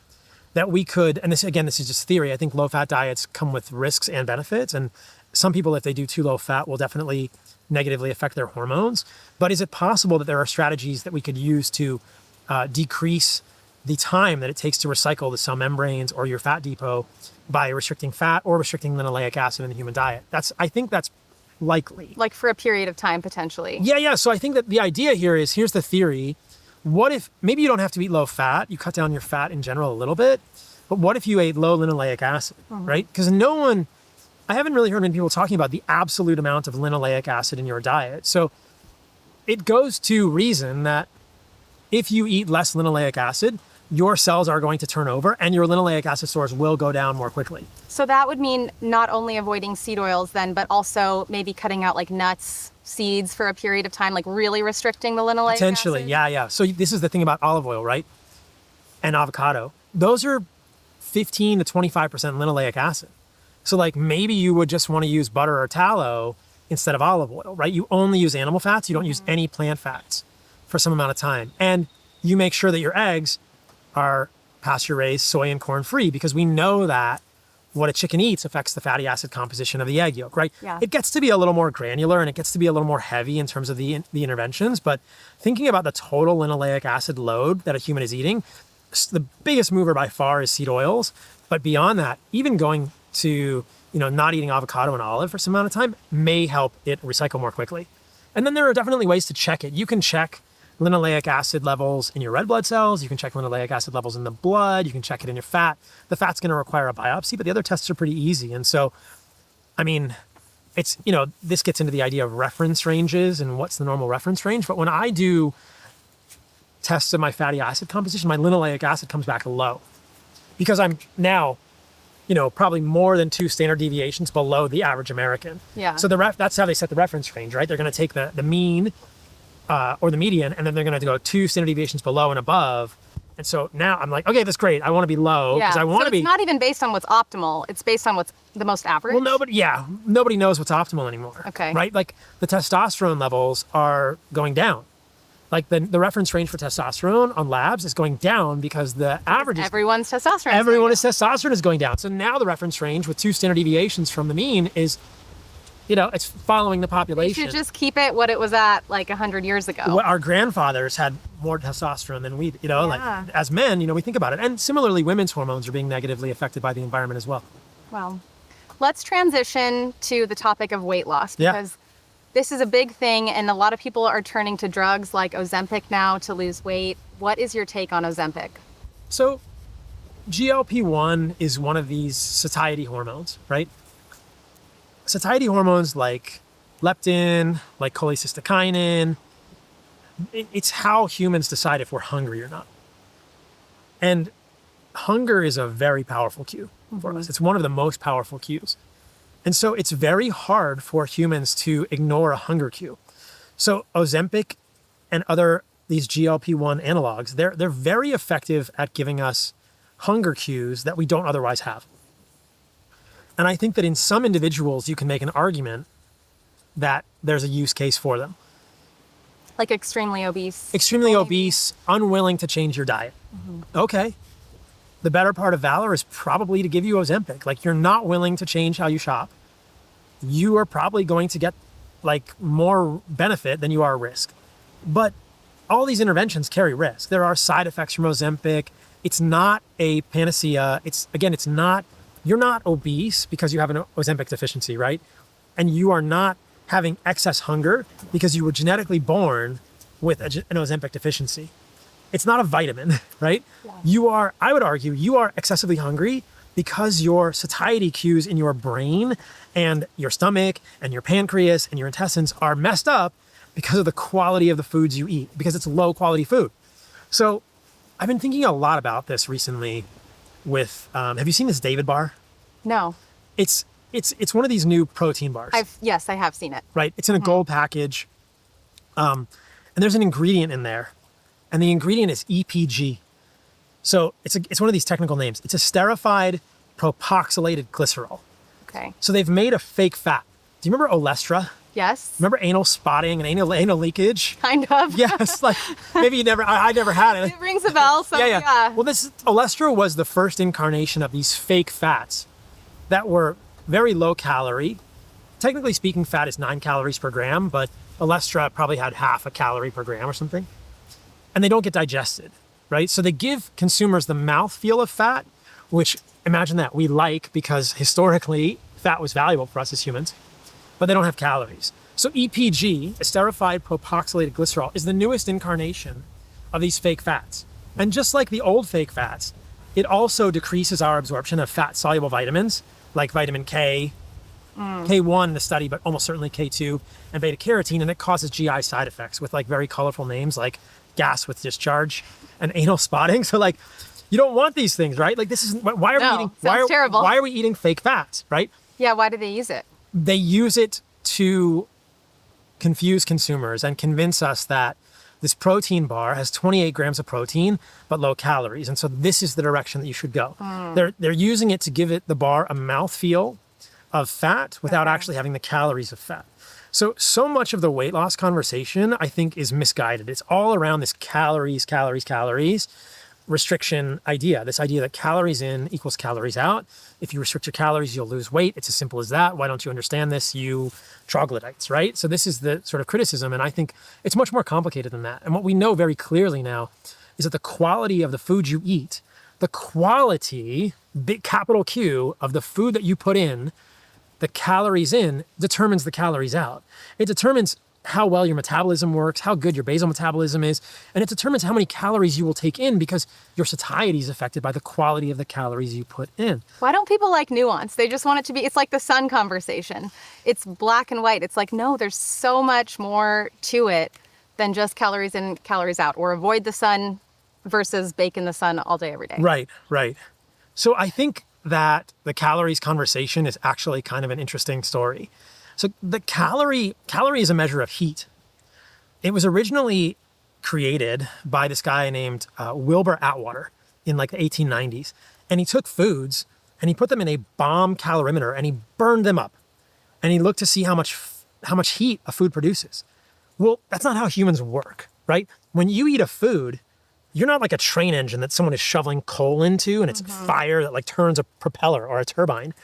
that we could, and this is just theory, I think low-fat diets come with risks and benefits, and some people, if they do too low fat, will definitely negatively affect their hormones. But is it possible that there are strategies that we could use to decrease the time that it takes to recycle the cell membranes or your fat depot by restricting fat or restricting linoleic acid in the human diet? I think that's likely. Like for a period of time, potentially. Yeah. So I think that the idea here is, here's the theory. What if, maybe you don't have to eat low fat, you cut down your fat in general a little bit, but what if you ate low linoleic acid, right? Because I haven't really heard many people talking about the absolute amount of linoleic acid in your diet. So it goes to reason that if you eat less linoleic acid, your cells are going to turn over and your linoleic acid stores will go down more quickly. So that would mean not only avoiding seed oils then, but also maybe cutting out like nuts, seeds for a period of time, like really restricting the linoleic Potentially, acid? yeah. So this is the thing about olive oil, right? And avocado. Those are 15 to 25% linoleic acid. So like maybe you would just want to use butter or tallow instead of olive oil, right? You only use animal fats. You don't use any plant fats for some amount of time. And you make sure that your eggs are pasture-raised, soy and corn-free, because we know that what a chicken eats affects the fatty acid composition of the egg yolk, right? Yeah. It gets to be a little more granular and it gets to be a little more heavy in terms of the interventions, but thinking about the total linoleic acid load that a human is eating, the biggest mover by far is seed oils. But beyond that, even going to not eating avocado and olive for some amount of time may help it recycle more quickly. And then there are definitely ways to check it. You can check linoleic acid levels in your red blood cells. You can check linoleic acid levels in the blood. You can check it in your fat. The fat's going to require a biopsy, but the other tests are pretty easy. And so, I mean, it's, this gets into the idea of reference ranges and what's the normal reference range. But when I do tests of my fatty acid composition, my linoleic acid comes back low because I'm now, probably more than 2 standard deviations below the average American. Yeah. So that's how they set the reference range, right? They're going to take the mean or the median, and then they're going to go 2 standard deviations below and above. And so now I'm like, okay, that's great. I want to be low because I want to be. It's not even based on what's optimal. It's based on what's the most average. Well, nobody knows what's optimal anymore. Okay. Right? Like the testosterone levels are going down. Like the reference range for testosterone on labs is going down because the average is. Everyone's testosterone. Testosterone is going down. So now the reference range with 2 standard deviations from the mean is it's following the You population. should just keep it what it was at like 100 years ago. Well, our grandfathers had more testosterone than we, like as men, we think about it. And similarly, women's hormones are being negatively affected by the environment as well. Well, let's transition to the topic of weight loss because this is a big thing and a lot of people are turning to drugs like Ozempic now to lose weight. What is your take on Ozempic? So GLP-1 is one of these satiety hormones, right? Satiety hormones like leptin, like cholecystokinin, it's how humans decide if we're hungry or not. And hunger is a very powerful cue for us. It's one of the most powerful cues. And so it's very hard for humans to ignore a hunger cue. So Ozempic and these GLP-1 analogs, they're very effective at giving us hunger cues that we don't otherwise have. And I think that in some individuals, you can make an argument that there's a use case for them. Like extremely obese. Extremely obese, unwilling to change your diet. Okay. The better part of valor is probably to give you Ozempic. Like, you're not willing to change how you shop. You are probably going to get like more benefit than you are risk. But all these interventions carry risk. There are side effects from Ozempic. It's not a panacea. You're not obese because you have an Ozempic deficiency, right? And you are not having excess hunger because you were genetically born with an Ozempic deficiency. It's not a vitamin, right? Yeah. I would argue, you are excessively hungry because your satiety cues in your brain and your stomach and your pancreas and your intestines are messed up because of the quality of the foods you eat, because it's low quality food. So I've been thinking a lot about this recently with, have you seen this David bar? No. It's one of these new protein bars. Yes, I have seen it. Right. It's in a gold package. And there's an ingredient in there. And the ingredient is EPG. So it's one of these technical names. It's esterified propoxylated glycerol. Okay. So they've made a fake fat. Do you remember Olestra? Yes. Remember anal spotting and anal leakage? Kind of. Yes, like maybe I never had it. It rings a bell. So yeah. Well, Olestra was the first incarnation of these fake fats that were very low calorie. Technically speaking, fat is 9 calories per gram, but Olestra probably had half a calorie per gram or something. And they don't get digested, right? So they give consumers the mouthfeel of fat, which, imagine that, we like because historically fat was valuable for us as humans, but they don't have calories. So EPG, esterified propoxylated glycerol, is the newest incarnation of these fake fats. And just like the old fake fats, it also decreases our absorption of fat-soluble vitamins like vitamin K, K1 in the study, but almost certainly K2, and beta carotene, and it causes GI side effects with like very colorful names like gas with discharge and anal spotting. So like, you don't want these things, right? Like, this is why are we eating? Terrible. Why are we eating fake fats, right? Yeah. Why do they use it? They use it to confuse consumers and convince us that this protein bar has 28 grams of protein, but low calories. And so this is the direction that you should go. They're using it to give the bar a mouthfeel of fat without actually having the calories of fat. So much of the weight loss conversation, I think, is misguided. It's all around this calories restriction idea, this idea that calories in equals calories out. If you restrict your calories, you'll lose weight. It's as simple as that. Why don't you understand this, you troglodytes, right? So this is the sort of criticism, and I think it's much more complicated than that. And what we know very clearly now is that the quality of the food you eat, the quality, big capital Q, of the food that you put in, the calories in, determines the calories out. It determines how well your metabolism works, how good your basal metabolism is, and it determines how many calories you will take in because your satiety is affected by the quality of the calories you put in. Why don't people like nuance? They just want it to be, it's like the sun conversation. It's black and white. It's like, no, there's so much more to it than just calories in, calories out, or avoid the sun versus bake in the sun all day, every day. Right. So I think that the calories conversation is actually kind of an interesting story. So the calorie is a measure of heat. It was originally created by this guy named Wilbur Atwater in like the 1890s. And he took foods and he put them in a bomb calorimeter and he burned them up. And he looked to see how much heat a food produces. Well, that's not how humans work, right? When you eat a food, you're not like a train engine that someone is shoveling coal into and it's fire that like turns a propeller or a turbine.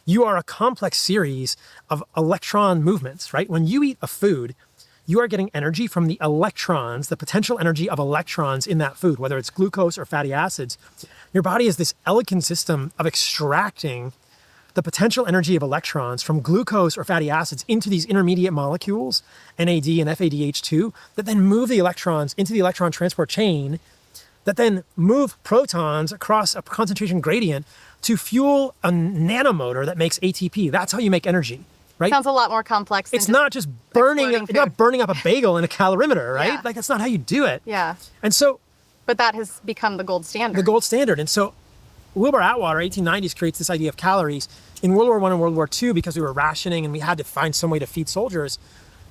You are a complex series of electron movements, right? When you eat a food, you are getting energy from the electrons, the potential energy of electrons in that food, whether it's glucose or fatty acids. Your body is this elegant system of extracting the potential energy of electrons from glucose or fatty acids into these intermediate molecules, NAD and FADH2, that then move the electrons into the electron transport chain, that then move protons across a concentration gradient to fuel a nanomotor that makes ATP. That's how you make energy, right? Sounds a lot more complex. It's not just burning, it's not burning up a bagel in a calorimeter, right? Yeah. Like that's not how you do it. Yeah. And so, but that has become the gold standard. the gold standard. And so Wilbur Atwater, 1890s, creates this idea of calories. In World War I and World War II, because we were rationing and we had to find some way to feed soldiers,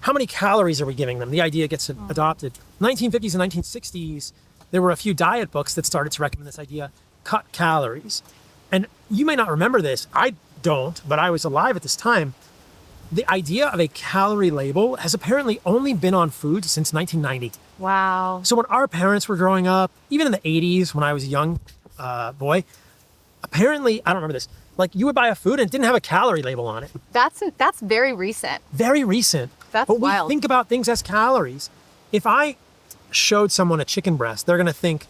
how many calories are we giving them? The idea gets adopted. 1950s and 1960s, there were a few diet books that started to recommend this idea, cut calories. And you may not remember this, I don't, but I was alive at this time. The idea of a calorie label has apparently only been on food since 1990. Wow. So when our parents were growing up, even in the 80s when I was a young boy, apparently, I don't remember this, like you would buy a food and it didn't have a calorie label on it. That's very recent. Very recent. That's but wild. We think about things as calories. If I showed someone a chicken breast, they're going to think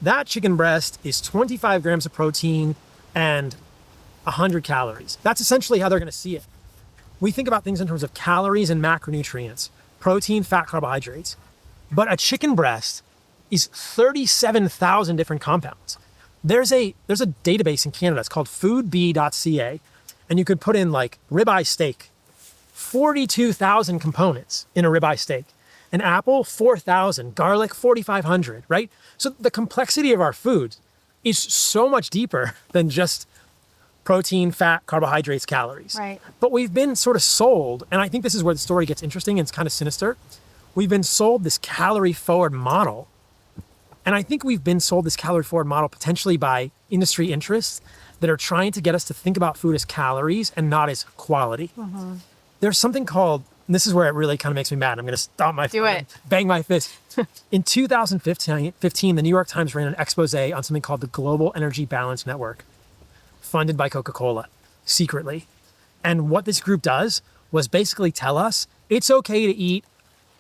that chicken breast is 25 grams of protein and 100 calories. That's essentially how they're going to see it. We think about things in terms of calories and macronutrients, protein, fat, carbohydrates. But a chicken breast is 37,000 different compounds. There's a database in Canada, it's called foodb.ca, and you could put in like ribeye steak, 42,000 components in a ribeye steak. An apple, 4,000, garlic, 4,500, right? So the complexity of our food is so much deeper than just protein, fat, carbohydrates, calories. Right. But we've been sort of sold, and I think this is where the story gets interesting and it's kind of sinister. We've been sold this calorie forward model. And I think we've been sold this calorie forward model potentially by industry interests that are trying to get us to think about food as calories and not as quality. Mm-hmm. There's something called, and this is where it really kind of makes me mad. I'm going to stomp my foot and bang my fist. In 2015, the New York Times ran an expose on something called the Global Energy Balance Network, funded by Coca-Cola, secretly. And what this group does was basically tell us it's okay to eat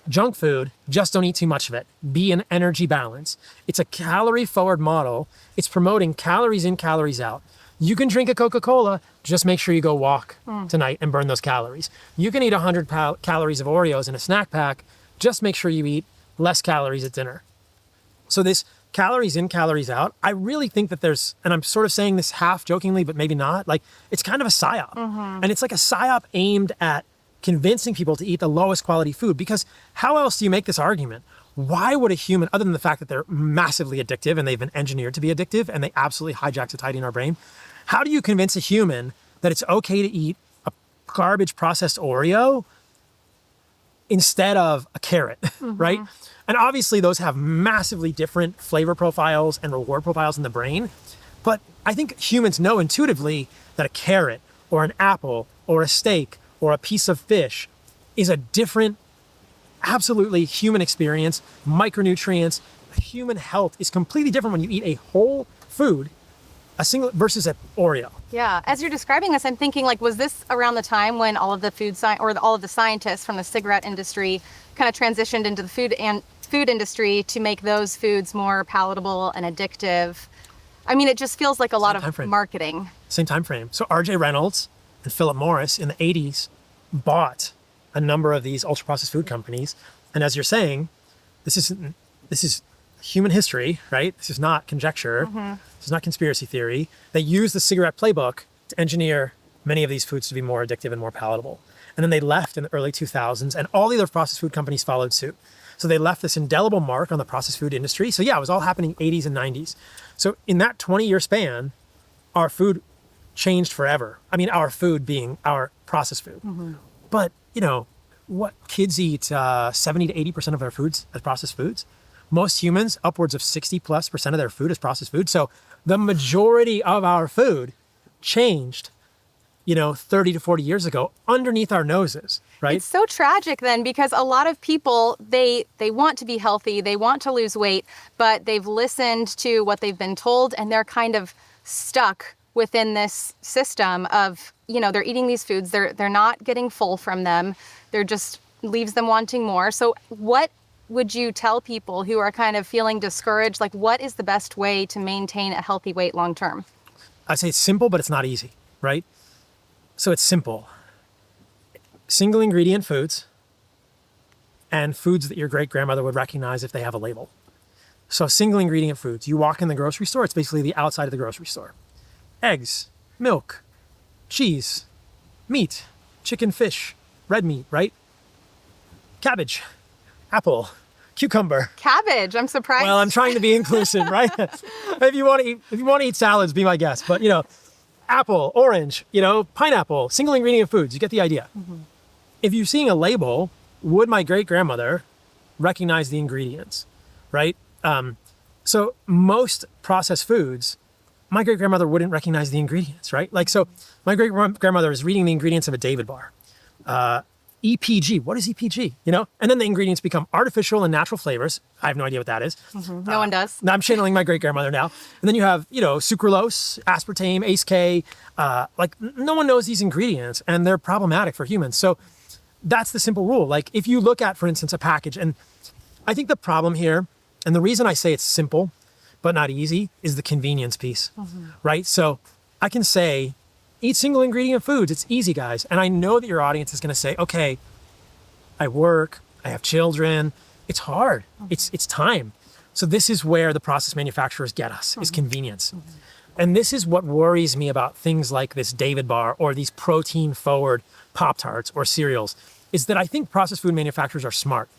junk food, just don't eat too much of it. Be an energy balance. It's a calorie forward model. It's promoting calories in, calories out. You can drink a Coca-Cola, just make sure you go walk tonight and burn those calories. You can eat 100 calories of Oreos in a snack pack, just make sure you eat less calories at dinner. So this calories in, calories out, I really think that there's, and I'm sort of saying this half jokingly, but maybe not, like it's kind of a psyop. Mm-hmm. And it's like a psyop aimed at convincing people to eat the lowest quality food, because how else do you make this argument? Why would a human, other than the fact that they're massively addictive and they've been engineered to be addictive and they absolutely hijack satiety in our brain, how do you convince a human that it's okay to eat a garbage processed Oreo instead of a carrot, right? And obviously those have massively different flavor profiles and reward profiles in the brain. But I think humans know intuitively that a carrot or an apple or a steak or a piece of fish is a different, absolutely human experience. Micronutrients, human health is completely different when you eat a whole food, a single versus an Oreo. Yeah, as you're describing this, I'm thinking like, was this around the time when all of the all of the scientists from the cigarette industry kind of transitioned into the food industry to make those foods more palatable and addictive? I mean, it just feels like a lot of marketing. Same time frame. So R.J. Reynolds and Philip Morris in the 80s bought a number of these ultra-processed food companies. And as you're saying, this is human history, right? This is not conjecture. Mm-hmm. This is not conspiracy theory. They used the cigarette playbook to engineer many of these foods to be more addictive and more palatable. And then they left in the early 2000s, and all the other processed food companies followed suit. So they left this indelible mark on the processed food industry. So yeah, it was all happening 80s and 90s. So in that 20-year span, our food changed forever. I mean, our food being our processed food. Mm-hmm. But, you know, what kids eat 70 to 80% of their foods as processed foods. Most humans, upwards of 60+% of their food is processed food. So the majority of our food changed, 30 to 40 years ago underneath our noses, right? It's so tragic then, because a lot of people, they want to be healthy, they want to lose weight, but they've listened to what they've been told and they're kind of stuck within this system of they're eating these foods. They're not getting full from them. They're just leaves them wanting more. So what would you tell people who are kind of feeling discouraged? Like, what is the best way to maintain a healthy weight long term? I say it's simple, but it's not easy, right? So it's simple. Single ingredient foods and foods that your great grandmother would recognize if they have a label. So single ingredient foods, you walk in the grocery store, it's basically the outside of the grocery store. Eggs, milk, cheese, meat, chicken, fish, red meat, right? Cabbage, apple, cucumber. Cabbage, I'm surprised. Well, I'm trying to be inclusive, right? If you want to eat salads, be my guest. But apple, orange, pineapple, single ingredient foods. You get the idea. Mm-hmm. If you're seeing a label, would my great grandmother recognize the ingredients, right? So most processed foods, my great grandmother wouldn't recognize the ingredients, right? Like, so my great grandmother is reading the ingredients of a David bar. EPG, what is EPG? And then the ingredients become artificial and natural flavors. I have no idea what that is. Mm-hmm. No one does. I'm channeling my great grandmother now. And then you have, sucralose, aspartame, ACE-K. No one knows these ingredients, and they're problematic for humans. So that's the simple rule. Like, if you look at, for instance, a package, and I think the problem here, and the reason I say it's simple but not easy, is the convenience piece, right? So I can say, eat single ingredient foods. It's easy, guys. And I know that your audience is going to say, okay, I work, I have children. It's hard. It's time. So this is where the process manufacturers get us, is convenience. And this is what worries me about things like this David bar or these protein forward Pop-Tarts or cereals, is that I think processed food manufacturers are smart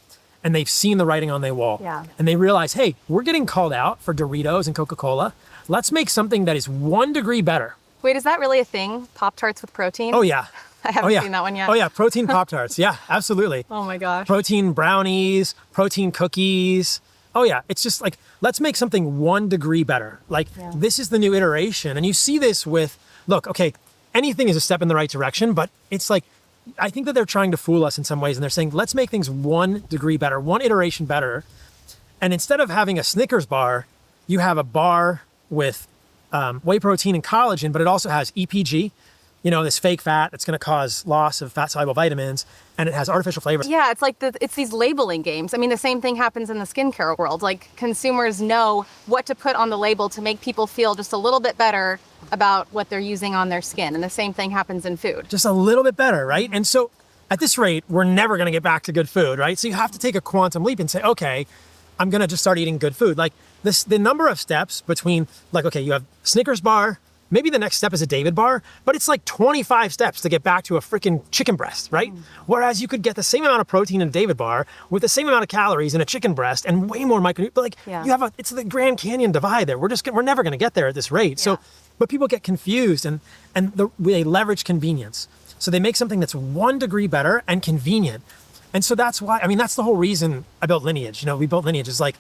and they've seen the writing on their wall. Yeah. And they realize, hey, we're getting called out for Doritos and Coca-Cola. Let's make something that is 1 degree better. Wait, is that really a thing? Pop-Tarts with protein? Oh, yeah. I haven't seen that one yet. Oh, yeah. Protein Pop-Tarts. Yeah, absolutely. Oh, my gosh. Protein brownies, protein cookies. Oh, yeah. It's just like, let's make something 1 degree better. Like, This is the new iteration. And you see this with, look, okay, anything is a step in the right direction, but it's like, I think that they're trying to fool us in some ways. And they're saying, let's make things 1 degree better, 1 iteration better. And instead of having a Snickers bar, you have a bar with whey protein and collagen, but it also has EPG, this fake fat that's going to cause loss of fat-soluble vitamins, and it has artificial flavors. Yeah, it's like it's these labeling games. I mean, the same thing happens in the skincare world. Like, consumers know what to put on the label to make people feel just a little bit better about what they're using on their skin. And the same thing happens in food. Just a little bit better, right? And so at this rate, we're never going to get back to good food, right? So you have to take a quantum leap and say, okay, I'm going to just start eating good food. Like the number of steps between, like, okay, you have Snickers bar, maybe the next step is a David bar, but it's like 25 steps to get back to a freaking chicken breast, right? Whereas you could get the same amount of protein in a David bar with the same amount of calories in a chicken breast and way more micronutrients. But you have it's the Grand Canyon divide there. We're never going to get there at this rate. So, but people get confused and they leverage convenience. So they make something that's 1 degree better and convenient. And so that's why, that's the whole reason I built Lineage. We built Lineage is like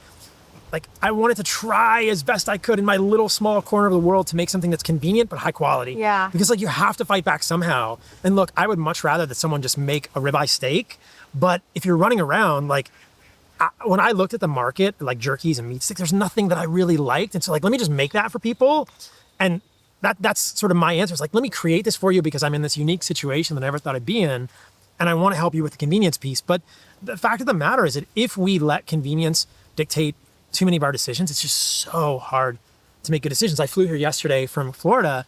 I wanted to try as best I could in my little small corner of the world to make something that's convenient but high quality. Yeah. Because you have to fight back somehow. And look, I would much rather that someone just make a ribeye steak. But if you're running around, when I looked at the market, like jerkies and meat sticks, there's nothing that I really liked. And so let me just make that for people. And that's sort of my answer. It's let me create this for you because I'm in this unique situation that I never thought I'd be in. And I want to help you with the convenience piece. But the fact of the matter is that if we let convenience dictate too many of our decisions, it's just so hard to make good decisions. I flew here yesterday from Florida,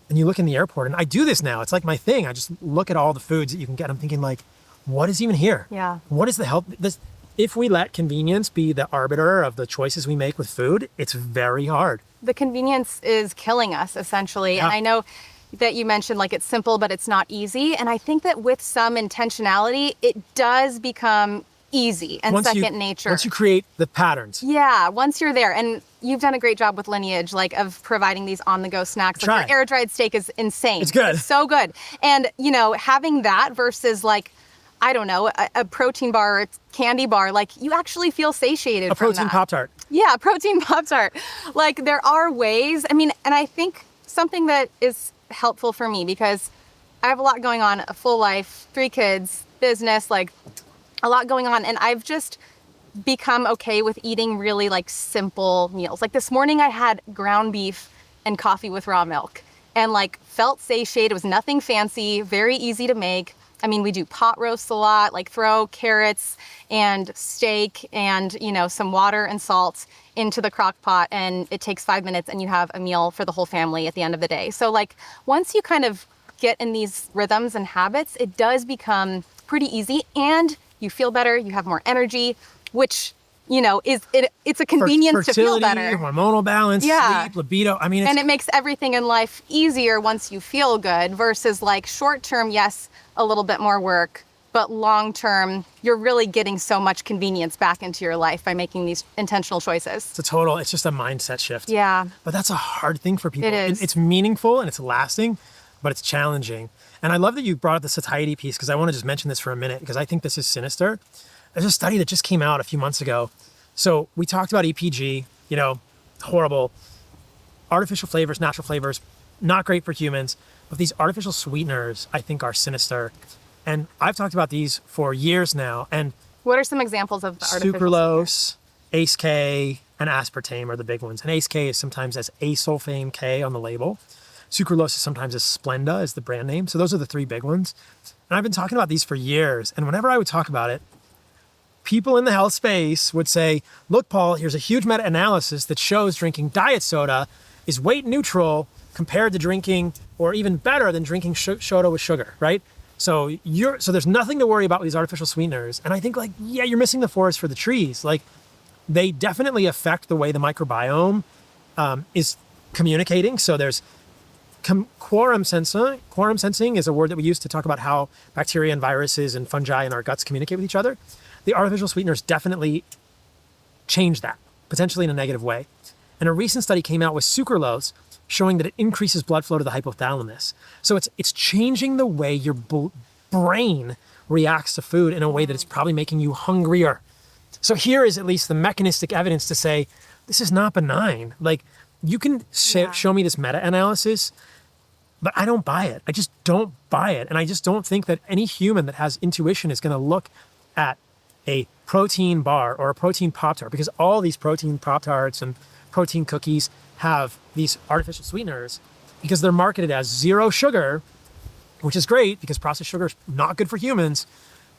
and you look in the airport, and I do this now. It's like my thing. I just look at all the foods that you can get. I'm thinking what is even here? Yeah. What is the health? If we let convenience be the arbiter of the choices we make with food, it's very hard. The convenience is killing us, essentially. Yeah. And I know that you mentioned it's simple, but it's not easy. And I think that with some intentionality, it does become easy and second nature. Once you create the patterns. Yeah, once you're there. And you've done a great job with Lineage, of providing these on-the-go snacks. Your air-dried steak is insane. It's good. It's so good. And, having that versus I don't know, a protein bar or a candy bar, you actually feel satiated from that. A protein Pop-Tart. Yeah, a protein Pop-Tart. There are ways. And I think something that is helpful for me, because I have a lot going on, a full life, 3 kids, business, a lot going on. And I've just become okay with eating really simple meals. This morning I had ground beef and coffee with raw milk. and like felt satiated. It was nothing fancy, very easy to make. I mean, we do pot roasts a lot, like throw carrots and steak and, you know, some water and salt into the crock pot, and it takes 5 minutes and you have a meal for the whole family at the end of the day. So like once you kind of get in these rhythms and habits, it does become pretty easy, and you feel better, you have more energy, which, you know, it's a convenience to feel better. Hormonal balance, sleep, libido. I mean, and it makes everything in life easier once you feel good versus like short term, yes, a little bit more work, but long term, you're really getting so much convenience back into your life by making these intentional choices. It's just a mindset shift. Yeah. But that's a hard thing for people. It is. It's meaningful and it's lasting, but it's challenging. And I love that you brought up the satiety piece, because I want to just mention this for a minute, because I think this is sinister. There's a study that just came out a few months ago. So we talked about EPG, you know, horrible. Artificial flavors, natural flavors, not great for humans. But these artificial sweeteners, I think, are sinister. And I've talked about these for years now. And what are some examples of the artificial sucralose, ACE K, and aspartame are the big ones. And ACE K is sometimes as asulfame K on the label. Sucralose is sometimes as Splenda is the brand name. So those are the three big ones. And I've been talking about these for years. And whenever I would talk about it, people in the health space would say, look, Paul, here's a huge meta-analysis that shows drinking diet soda is weight neutral compared to drinking, or even better than drinking soda with sugar, right? So there's nothing to worry about with these artificial sweeteners. And I think like, yeah, you're missing the forest for the trees. Like they definitely affect the way the microbiome is communicating. So there's quorum sensing. Quorum sensing is a word that we use to talk about how bacteria and viruses and fungi in our guts communicate with each other. The artificial sweeteners definitely change that, potentially in a negative way. And a recent study came out with sucralose showing that it increases blood flow to the hypothalamus. So it's changing the way your brain reacts to food in a way that it's probably making you hungrier. So here is at least the mechanistic evidence to say, this is not benign. Like you can show me this meta-analysis, but I don't buy it. I just don't buy it. And I just don't think that any human that has intuition is going to look at a protein bar or a protein Pop-Tart, because all these protein Pop-Tarts and protein cookies have these artificial sweeteners because they're marketed as zero sugar, which is great because processed sugar is not good for humans,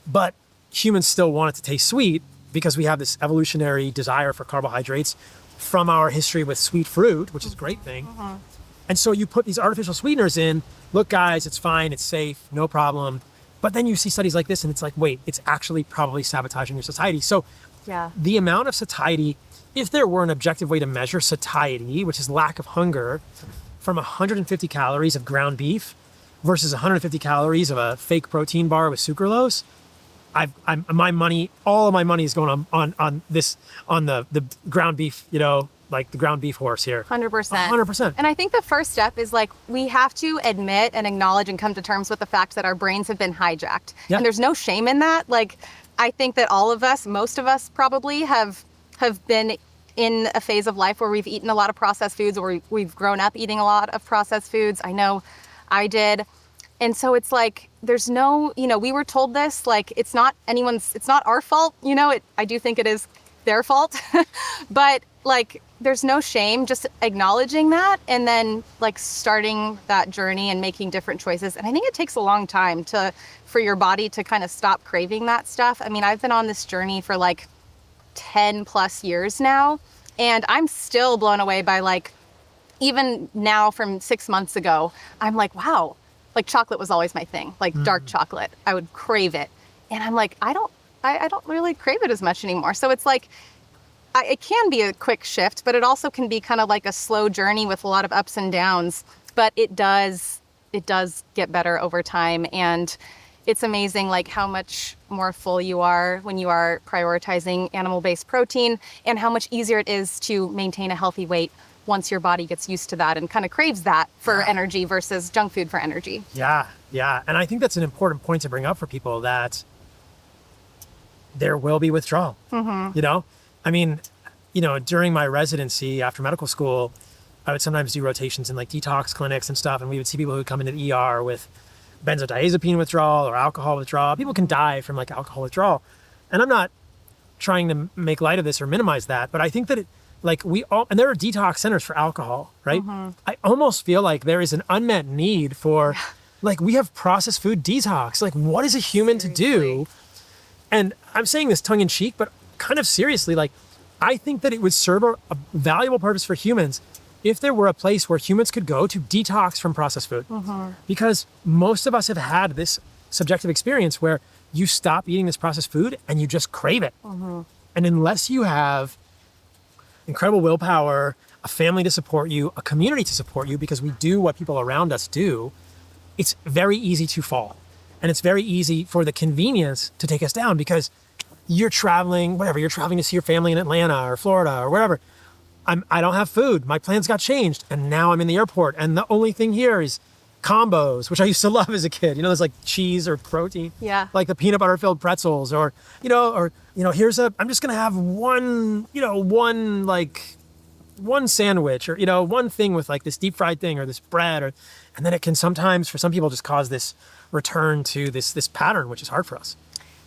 but humans still want it to taste sweet because we have this evolutionary desire for carbohydrates from our history with sweet fruit, which is a great thing. Mm-hmm. And so you put these artificial sweeteners in, look guys, it's fine, it's safe, no problem. But then you see studies like this and it's like, wait, it's actually probably sabotaging your satiety. So the amount of satiety, if there were an objective way to measure satiety, which is lack of hunger, from 150 calories of ground beef versus 150 calories of a fake protein bar with sucralose, my money, all of my money is going on the ground beef, you know, like the ground beef horse here. 100%. 100%. And I think the first step is like, we have to admit and acknowledge and come to terms with the fact that our brains have been hijacked. And there's no shame in that. Like, I think that all of us, most of us probably have been in a phase of life where we've eaten a lot of processed foods, or we've grown up eating a lot of processed foods. I know I did. And so it's like, there's no, you know, we were told this, like, it's not our fault, you know, I do think it is their fault, but like, there's no shame, just acknowledging that and then like starting that journey and making different choices. And I think it takes a long time for your body to kind of stop craving that stuff. I mean, I've been on this journey for like 10 plus years now, and I'm still blown away by like, even now from 6 months ago, I'm like, wow, like chocolate was always my thing, like dark chocolate. I would crave it. And I'm like, I don't really crave it as much anymore. So it's like, it can be a quick shift, but it also can be kind of like a slow journey with a lot of ups and downs, but it does get better over time. And it's amazing like how much more full you are when you are prioritizing animal-based protein, and how much easier it is to maintain a healthy weight once your body gets used to that and kind of craves that for energy versus junk food for energy. Yeah. And I think that's an important point to bring up for people, that there will be withdrawal. Mm-hmm. You know, I mean, you know, during my residency after medical school, I would sometimes do rotations in like detox clinics and stuff. And we would see people who come into the ER with benzodiazepine withdrawal or alcohol withdrawal. People can die from like alcohol withdrawal. And I'm not trying to make light of this or minimize that, but I think that Like and there are detox centers for alcohol, right? I almost feel like there is an unmet need for, like, we have processed food detox. Like, what is a human to do? And I'm saying this tongue in cheek, but kind of seriously, like, I think that it would serve a valuable purpose for humans if there were a place where humans could go to detox from processed food. Because most of us have had this subjective experience where you stop eating this processed food and you just crave it. And unless you have incredible willpower, a family to support you, a community to support you, because we do what people around us do, it's very easy to fall. And it's very easy for the convenience to take us down, because you're traveling, you're traveling to see your family in Atlanta or Florida or wherever. I don't have food. My plans got changed. And now I'm in the airport. And the only thing here is combos, which I used to love as a kid. You know, there's like cheese or protein. Yeah. Like the peanut butter filled pretzels, or I'm just going to have one sandwich, or, one thing with like this deep fried thing or this bread. And then it can sometimes, for some people, just cause this return to this pattern, which is hard for us.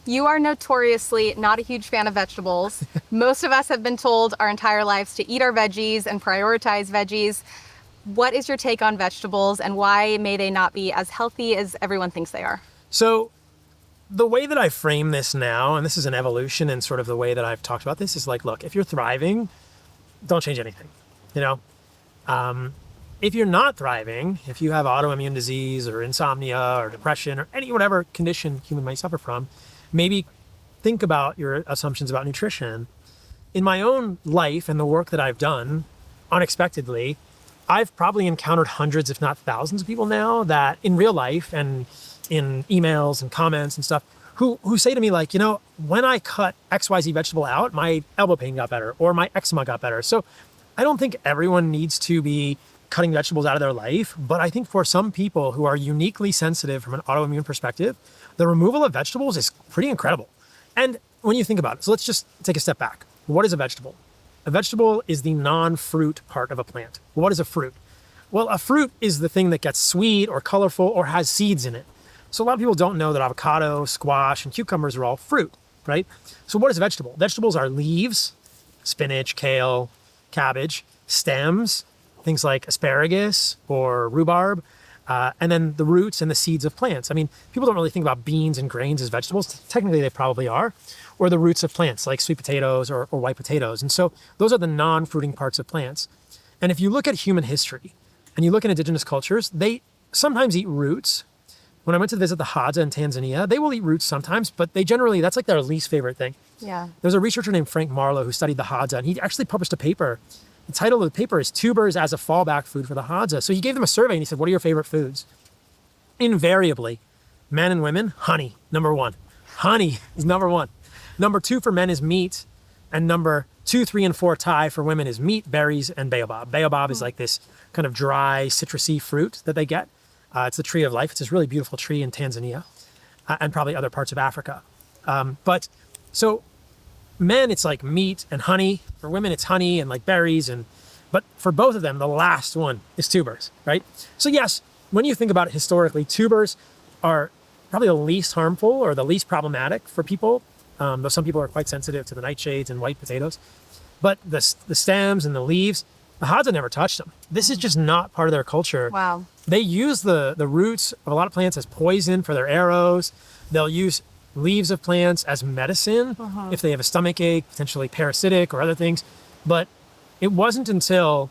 You are notoriously not a huge fan of vegetables. Most of us have been told our entire lives to eat our veggies and prioritize veggies. What is your take on vegetables, and why may they not be as healthy as everyone thinks they are? So the way that I frame this now, and this is an evolution in sort of the way that I've talked about this, is like, look, if you're thriving, don't change anything. If you're not thriving, if you have autoimmune disease or insomnia or depression or whatever condition human might suffer from, maybe think about your assumptions about nutrition. In my own life and the work that I've done, unexpectedly, I've probably encountered hundreds, if not thousands of people now that in real life and in emails and comments and stuff, who say to me like, when I cut XYZ vegetable out, my elbow pain got better or my eczema got better. So I don't think everyone needs to be cutting vegetables out of their life, but I think for some people who are uniquely sensitive from an autoimmune perspective, the removal of vegetables is pretty incredible. And when you think about it, so let's just take a step back. What is a vegetable? A vegetable is the non-fruit part of a plant. What is a fruit? Well, a fruit is the thing that gets sweet or colorful or has seeds in it. So a lot of people don't know that avocado, squash, and cucumbers are all fruit, right? So what is a vegetable? Vegetables are leaves, spinach, kale, cabbage, stems, things like asparagus or rhubarb, and then the roots and the seeds of plants. I mean, people don't really think about beans and grains as vegetables. Technically, they probably are. Or the roots of plants like sweet potatoes or white potatoes. And so those are the non-fruiting parts of plants. And if you look at human history and you look at indigenous cultures, they sometimes eat roots. When I went to visit the Hadza in Tanzania, they will eat roots sometimes, but that's like their least favorite thing. Yeah. There's a researcher named Frank Marlowe who studied the Hadza, and he actually published a paper. The title of the paper is Tubers as a Fallback Food for the Hadza. So he gave them a survey and he said, what are your favorite foods? Invariably, men and women, honey, number one. Honey is number one. Number two for men is meat. And number 2, 3, and 4 tie for women is meat, berries, and baobab. Baobab is like this kind of dry, citrusy fruit that they get. It's the tree of life. It's this really beautiful tree in Tanzania and probably other parts of Africa. But so men, it's like meat and honey. For women, it's honey and like berries. But for both of them, the last one is tubers, right? So yes, when you think about it historically, tubers are probably the least harmful or the least problematic for people, though some people are quite sensitive to the nightshades and white potatoes. But the stems and the leaves, the Hadza never touched them. This is just not part of their culture. Wow. They use the roots of a lot of plants as poison for their arrows. They'll use leaves of plants as medicine if they have a stomach ache, potentially parasitic or other things. But it wasn't until,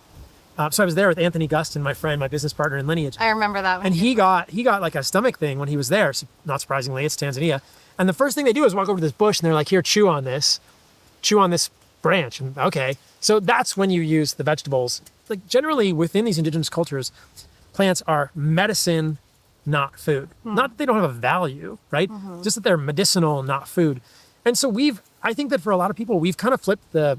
so I was there with Anthony Gustin, my friend, my business partner in Lineage. I remember that one. And he got like a stomach thing when he was there. So not surprisingly, it's Tanzania. And the first thing they do is walk over to this bush and they're like, here, chew on this branch. And okay. So that's when you use the vegetables. Like generally within these indigenous cultures, plants are medicine, not food. Not that they don't have a value, right? Just that they're medicinal, not food. And so I think that for a lot of people, we've kind of flipped the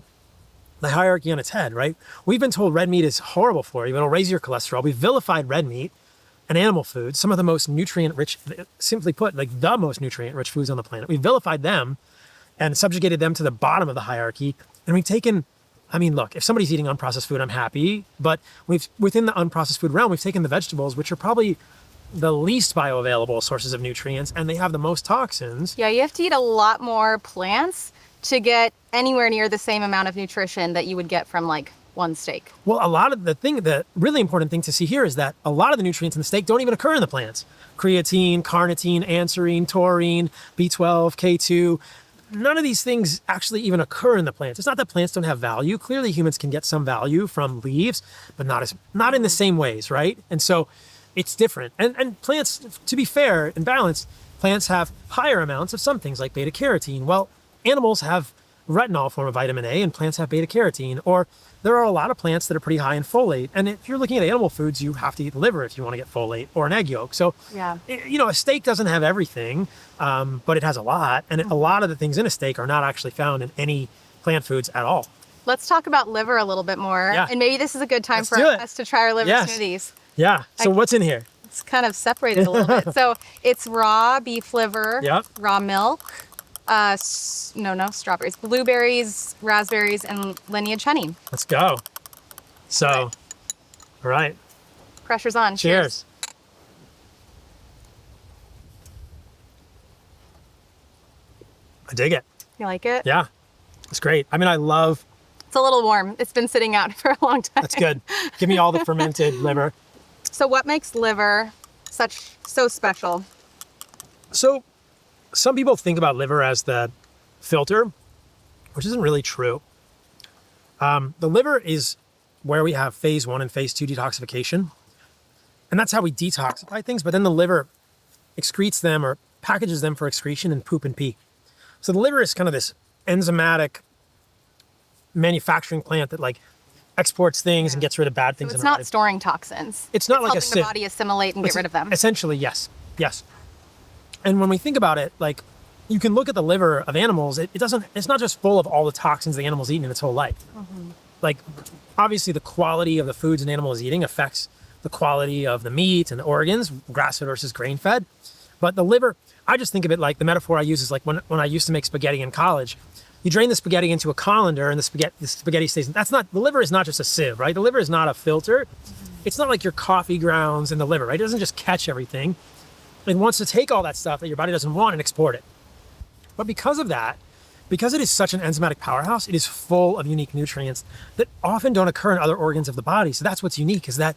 hierarchy on its head, right? We've been told red meat is horrible for you. It'll raise your cholesterol. We've vilified red meat and animal foods, some of the most nutrient-rich, simply put, like the most nutrient-rich foods on the planet. We've vilified them and subjugated them to the bottom of the hierarchy. And we've taken, look, if somebody's eating unprocessed food, I'm happy. But within the unprocessed food realm, we've taken the vegetables, which are probably the least bioavailable sources of nutrients, and they have the most toxins. Yeah, you have to eat a lot more plants to get anywhere near the same amount of nutrition that you would get from like one steak? Well, the really important thing to see here is that a lot of the nutrients in the steak don't even occur in the plants. Creatine, carnitine, anserine, taurine, B12, K2. None of these things actually even occur in the plants. It's not that plants don't have value. Clearly humans can get some value from leaves, but not in the same ways, right? And so it's different. And plants, to be fair and balanced, plants have higher amounts of some things like beta carotene. Well, animals have retinol, a form of vitamin A, and plants have beta carotene. Or there are a lot of plants that are pretty high in folate. And if you're looking at animal foods, you have to eat liver if you want to get folate, or an egg yolk. So, a steak doesn't have everything, but it has a lot. And a lot of the things in a steak are not actually found in any plant foods at all. Let's talk about liver a little bit more. Yeah. And maybe this is a good time Let's for do it. us to try our liver Yes. smoothies. Yeah. So what's in here? It's kind of separated a little bit. So it's raw beef liver, Yep. raw milk, no strawberries, blueberries, raspberries, and lineage honey. Let's go. So, all right. Pressure's on. Cheers. I dig it. You like it? Yeah. It's great. I mean, I love, It's a little warm. It's been sitting out for a long time. that's good. Give me all the fermented liver. So what makes liver so special? So some people think about liver as the filter, which isn't really true. The liver is where we have phase 1 and phase 2 detoxification. And that's how we detoxify things. But then the liver excretes them or packages them for excretion in poop and pee. So the liver is kind of this enzymatic manufacturing plant that like exports things and gets rid of bad things. So it's in our not body. storing toxins. It's not like a helping sieve. the body assimilate and get rid of them. Essentially, yes. And when we think about it, like you can look at the liver of animals, it's not just full of all the toxins the animal's eaten in its whole life. Like obviously the quality of the foods an animal is eating affects the quality of the meat and the organs, grass-fed versus grain-fed. But the liver, I just think of it like the metaphor I use is like when I used to make spaghetti in college. You drain the spaghetti into a colander and the spaghetti stays. The liver is not just a sieve, right? The liver is not a filter. It's not like your coffee grounds in the liver, right? It doesn't just catch everything. It wants to take all that stuff that your body doesn't want and export it. But because of that, because it is such an enzymatic powerhouse, it is full of unique nutrients that often don't occur in other organs of the body. So that's what's unique, is that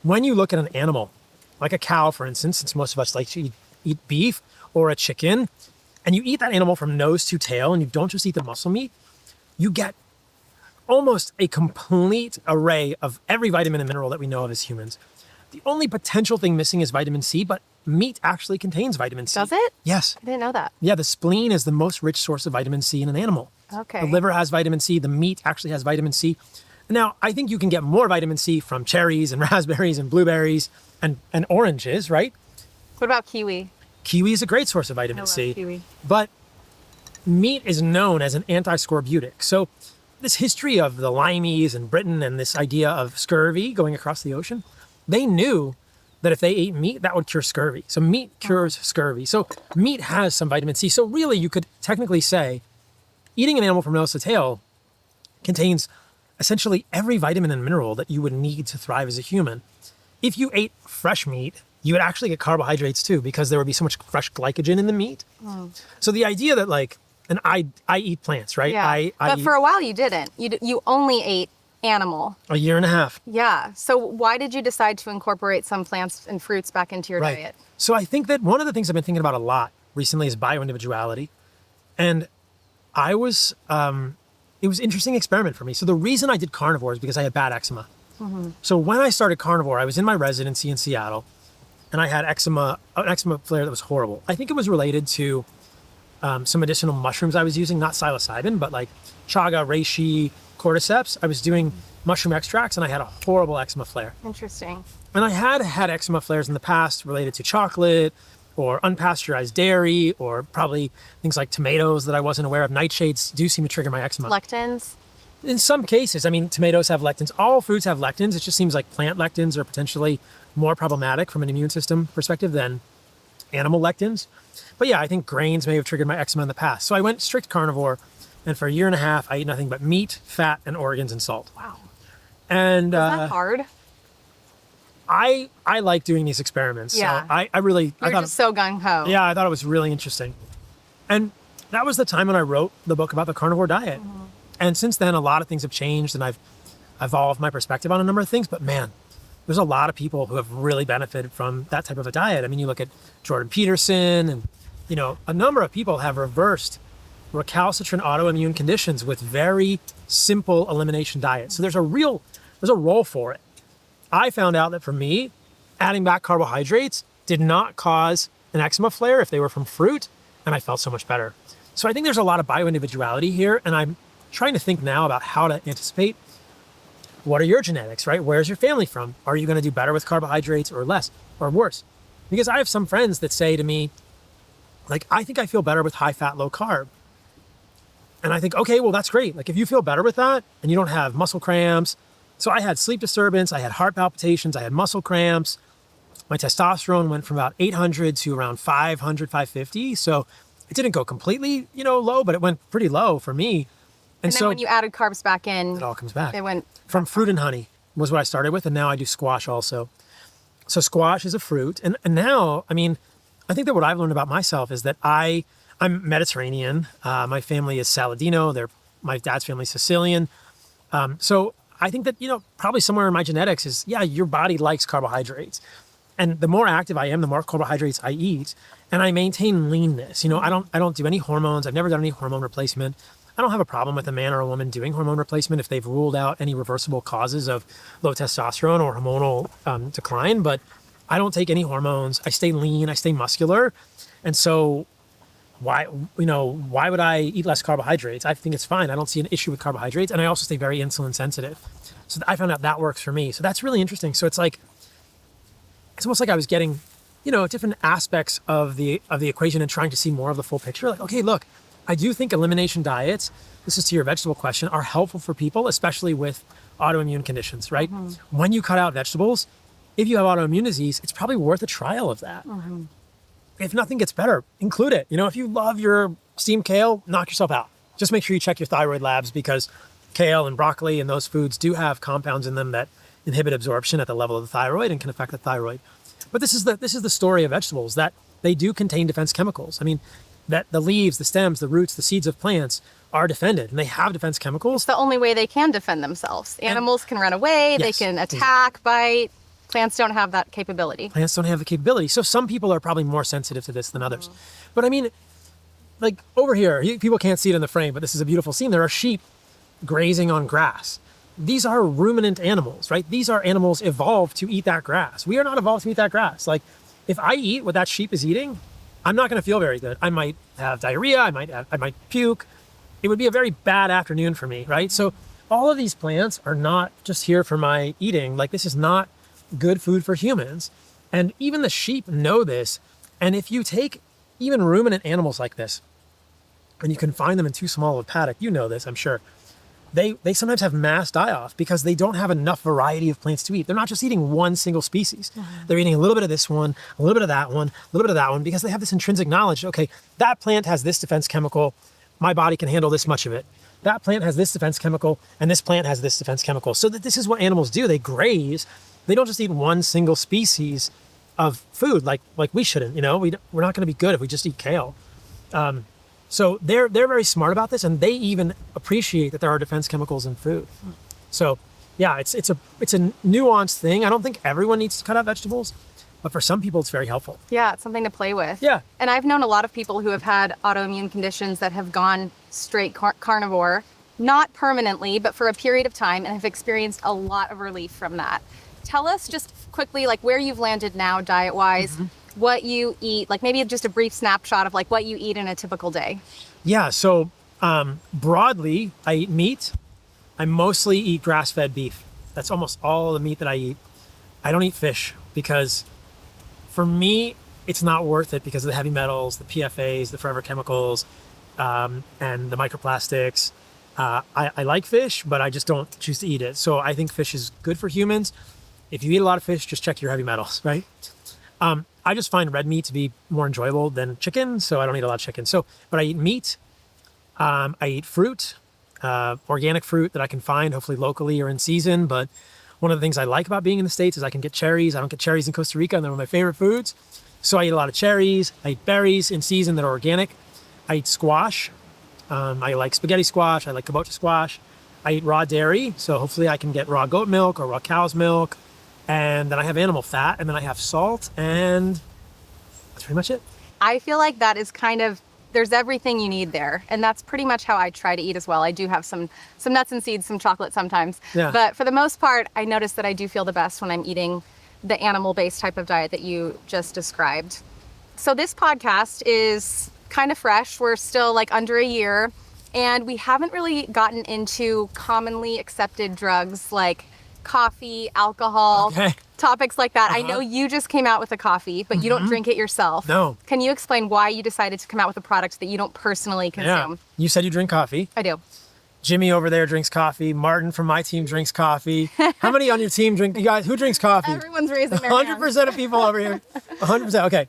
when you look at an animal, like a cow, for instance, since most of us like to eat beef, or a chicken, and you eat that animal from nose to tail, and you don't just eat the muscle meat, you get almost a complete array of every vitamin and mineral that we know of as humans. The only potential thing missing is vitamin C, but meat actually contains vitamin C. Does it? Yes. I didn't know that. Yeah, the spleen is the most rich source of vitamin C in an animal. Okay. The liver has vitamin C. The meat actually has vitamin C. Now, I think you can get more vitamin C from cherries and raspberries and blueberries and oranges, right? What about kiwi? Kiwi is a great source of I vitamin love C. kiwi. But meat is known as an anti-scorbutic. So this history of the limeys in Britain and this idea of scurvy going across the ocean, they knew that if they ate meat, that would cure scurvy. So meat cures scurvy. So meat has some vitamin C. So really, you could technically say eating an animal from nose to tail contains essentially every vitamin and mineral that you would need to thrive as a human. If you ate fresh meat, you would actually get carbohydrates too, because there would be so much fresh glycogen in the meat. So the idea that like, and I eat plants, right? Yeah. But eat for a while you didn't. You only ate animal. a year and a half. Yeah. So why did you decide to incorporate some plants and fruits back into your diet? So I think that one of the things I've been thinking about a lot recently is bioindividuality. And it was an interesting experiment for me. So the reason I did carnivore is because I had bad eczema. So when I started carnivore, I was in my residency in Seattle and I had an eczema flare that was horrible. I think it was related to some medicinal mushrooms I was using, not psilocybin, but like chaga, reishi, cordyceps. I was doing mushroom extracts and I had a horrible eczema flare. Interesting. And I had eczema flares in the past related to chocolate or unpasteurized dairy or probably things like tomatoes that I wasn't aware of. Nightshades do seem to trigger my eczema. Lectins? In some cases, I mean, tomatoes have lectins. All foods have lectins. It just seems like plant lectins are potentially more problematic from an immune system perspective than animal lectins. But yeah, I think grains may have triggered my eczema in the past. So I went strict carnivore, and for a year and a half, I ate nothing but meat, fat, and organs and salt. Wow. And Is that hard? I like doing these experiments. Yeah. So I You're thought just so gung-ho. Yeah, I thought it was really interesting. And that was the time when I wrote the book about the carnivore diet. And since then, a lot of things have changed, and I've evolved my perspective on a number of things. But man, there's a lot of people who have really benefited from that type of a diet. I mean, you look at Jordan Peterson, and a number of people have reversed recalcitrant autoimmune conditions with very simple elimination diets. So there's a role for it. I found out that for me, adding back carbohydrates did not cause an eczema flare if they were from fruit, and I felt so much better. So I think there's a lot of bioindividuality here, and I'm trying to think now about how to anticipate what are your genetics, right? Where's your family from? Are you going to do better with carbohydrates or less or worse? Because I have some friends that say to me, like, I think I feel better with high fat, low carb. And I think, okay, well, that's great. Like, if you feel better with that and you don't have muscle cramps. So I had sleep disturbance, I had heart palpitations, I had muscle cramps. My testosterone went from about 800 to around 500, 550. So it didn't go completely, low, but it went pretty low for me. And then when you added carbs back in, it all comes back. It went from fruit and honey was what I started with. And now I do squash also. So squash is a fruit. And now, I mean, I think that what I've learned about myself is that I'm Mediterranean. My family is Saladino. My dad's family is Sicilian. So I think that, probably somewhere in my genetics is, your body likes carbohydrates. And the more active I am, the more carbohydrates I eat. And I maintain leanness. I don't do any hormones. I've never done any hormone replacement. I don't have a problem with a man or a woman doing hormone replacement if they've ruled out any reversible causes of low testosterone or hormonal decline. But I don't take any hormones. I stay lean. I stay muscular. And so why would I eat less carbohydrates? I think it's fine. I don't see an issue with carbohydrates. And I also stay very insulin sensitive. So I found out that works for me. So that's really interesting. So it's almost like I was getting, different aspects of the equation and trying to see more of the full picture. Like, okay, look, I do think elimination diets, this is to your vegetable question, are helpful for people, especially with autoimmune conditions, right? When you cut out vegetables, if you have autoimmune disease, it's probably worth a trial of that. If nothing gets better, include it. If you love your steamed kale, knock yourself out. Just make sure you check your thyroid labs, because kale and broccoli and those foods do have compounds in them that inhibit absorption at the level of the thyroid and can affect the thyroid. But this is the story of vegetables, that they do contain defense chemicals. I mean, that the leaves, the stems, the roots, the seeds of plants are defended, and they have defense chemicals. It's the only way they can defend themselves. Animals can run away, they can attack, bite. Plants don't have that capability. Plants don't have the capability. So some people are probably more sensitive to this than others. But I mean, like over here, people can't see it in the frame, but this is a beautiful scene. There are sheep grazing on grass. These are ruminant animals, right? These are animals evolved to eat that grass. We are not evolved to eat that grass. Like, if I eat what that sheep is eating, I'm not going to feel very good. I might have diarrhea. I might puke. It would be a very bad afternoon for me, right? So all of these plants are not just here for my eating. Like, this is not good food for humans. And even the sheep know this. And if you take even ruminant animals like this, and you confine them in too small of a paddock, you know this, I'm sure, they sometimes have mass die-off because they don't have enough variety of plants to eat. They're not just eating one single species. They're eating a little bit of this one, a little bit of that one, a little bit of that one, because they have this intrinsic knowledge. Okay, that plant has this defense chemical. My body can handle this much of it. That plant has this defense chemical, and this plant has this defense chemical. So that this is what animals do. They graze. They don't just eat one single species of food like we shouldn't. We're not going to be good if we just eat kale. So they're very smart about this, and they even appreciate that there are defense chemicals in food. So yeah, it's a nuanced thing. I don't think everyone needs to cut out vegetables, but for some people it's very helpful. Yeah, it's something to play with. Yeah. And I've known a lot of people who have had autoimmune conditions that have gone straight carnivore, not permanently, but for a period of time, and have experienced a lot of relief from that. Tell us just quickly, like, where you've landed now diet-wise, what you eat, like maybe just a brief snapshot of like what you eat in a typical day. Yeah, so broadly, I eat meat. I mostly eat grass-fed beef. That's almost all the meat that I eat. I don't eat fish because for me, it's not worth it because of the heavy metals, the PFAs, the forever chemicals, and the microplastics. I like fish, but I just don't choose to eat it. So I think fish is good for humans. If you eat a lot of fish, just check your heavy metals, right? I just find red meat to be more enjoyable than chicken, so I don't eat a lot of chicken. But I eat meat. I eat fruit, organic fruit that I can find, hopefully locally or in season. But one of the things I like about being in the States is I can get cherries. I don't get cherries in Costa Rica, and they're one of my favorite foods. So I eat a lot of cherries. I eat berries in season that are organic. I eat squash. I like spaghetti squash. I like kabocha squash. I eat raw dairy, so hopefully I can get raw goat milk or raw cow's milk. And then I have animal fat, and then I have salt, and that's pretty much it. I feel like that is kind of, there's everything you need there. And that's pretty much how I try to eat as well. I do have some nuts and seeds, some chocolate sometimes. Yeah. But for the most part, I notice that I do feel the best when I'm eating the animal-based type of diet that you just described. So this podcast is kind of fresh. We're still like under a year, and we haven't really gotten into commonly accepted drugs like coffee, alcohol, topics like that. I know you just came out with a coffee, but you don't drink it yourself. No. Can you explain why you decided to come out with a product that you don't personally consume? Yeah. You said you drink coffee. I do. Jimmy over there drinks coffee. Martin from my team drinks coffee. How many on your team drink? You guys, who drinks coffee? Everyone's raising their 100% of people over here. 100%. Okay.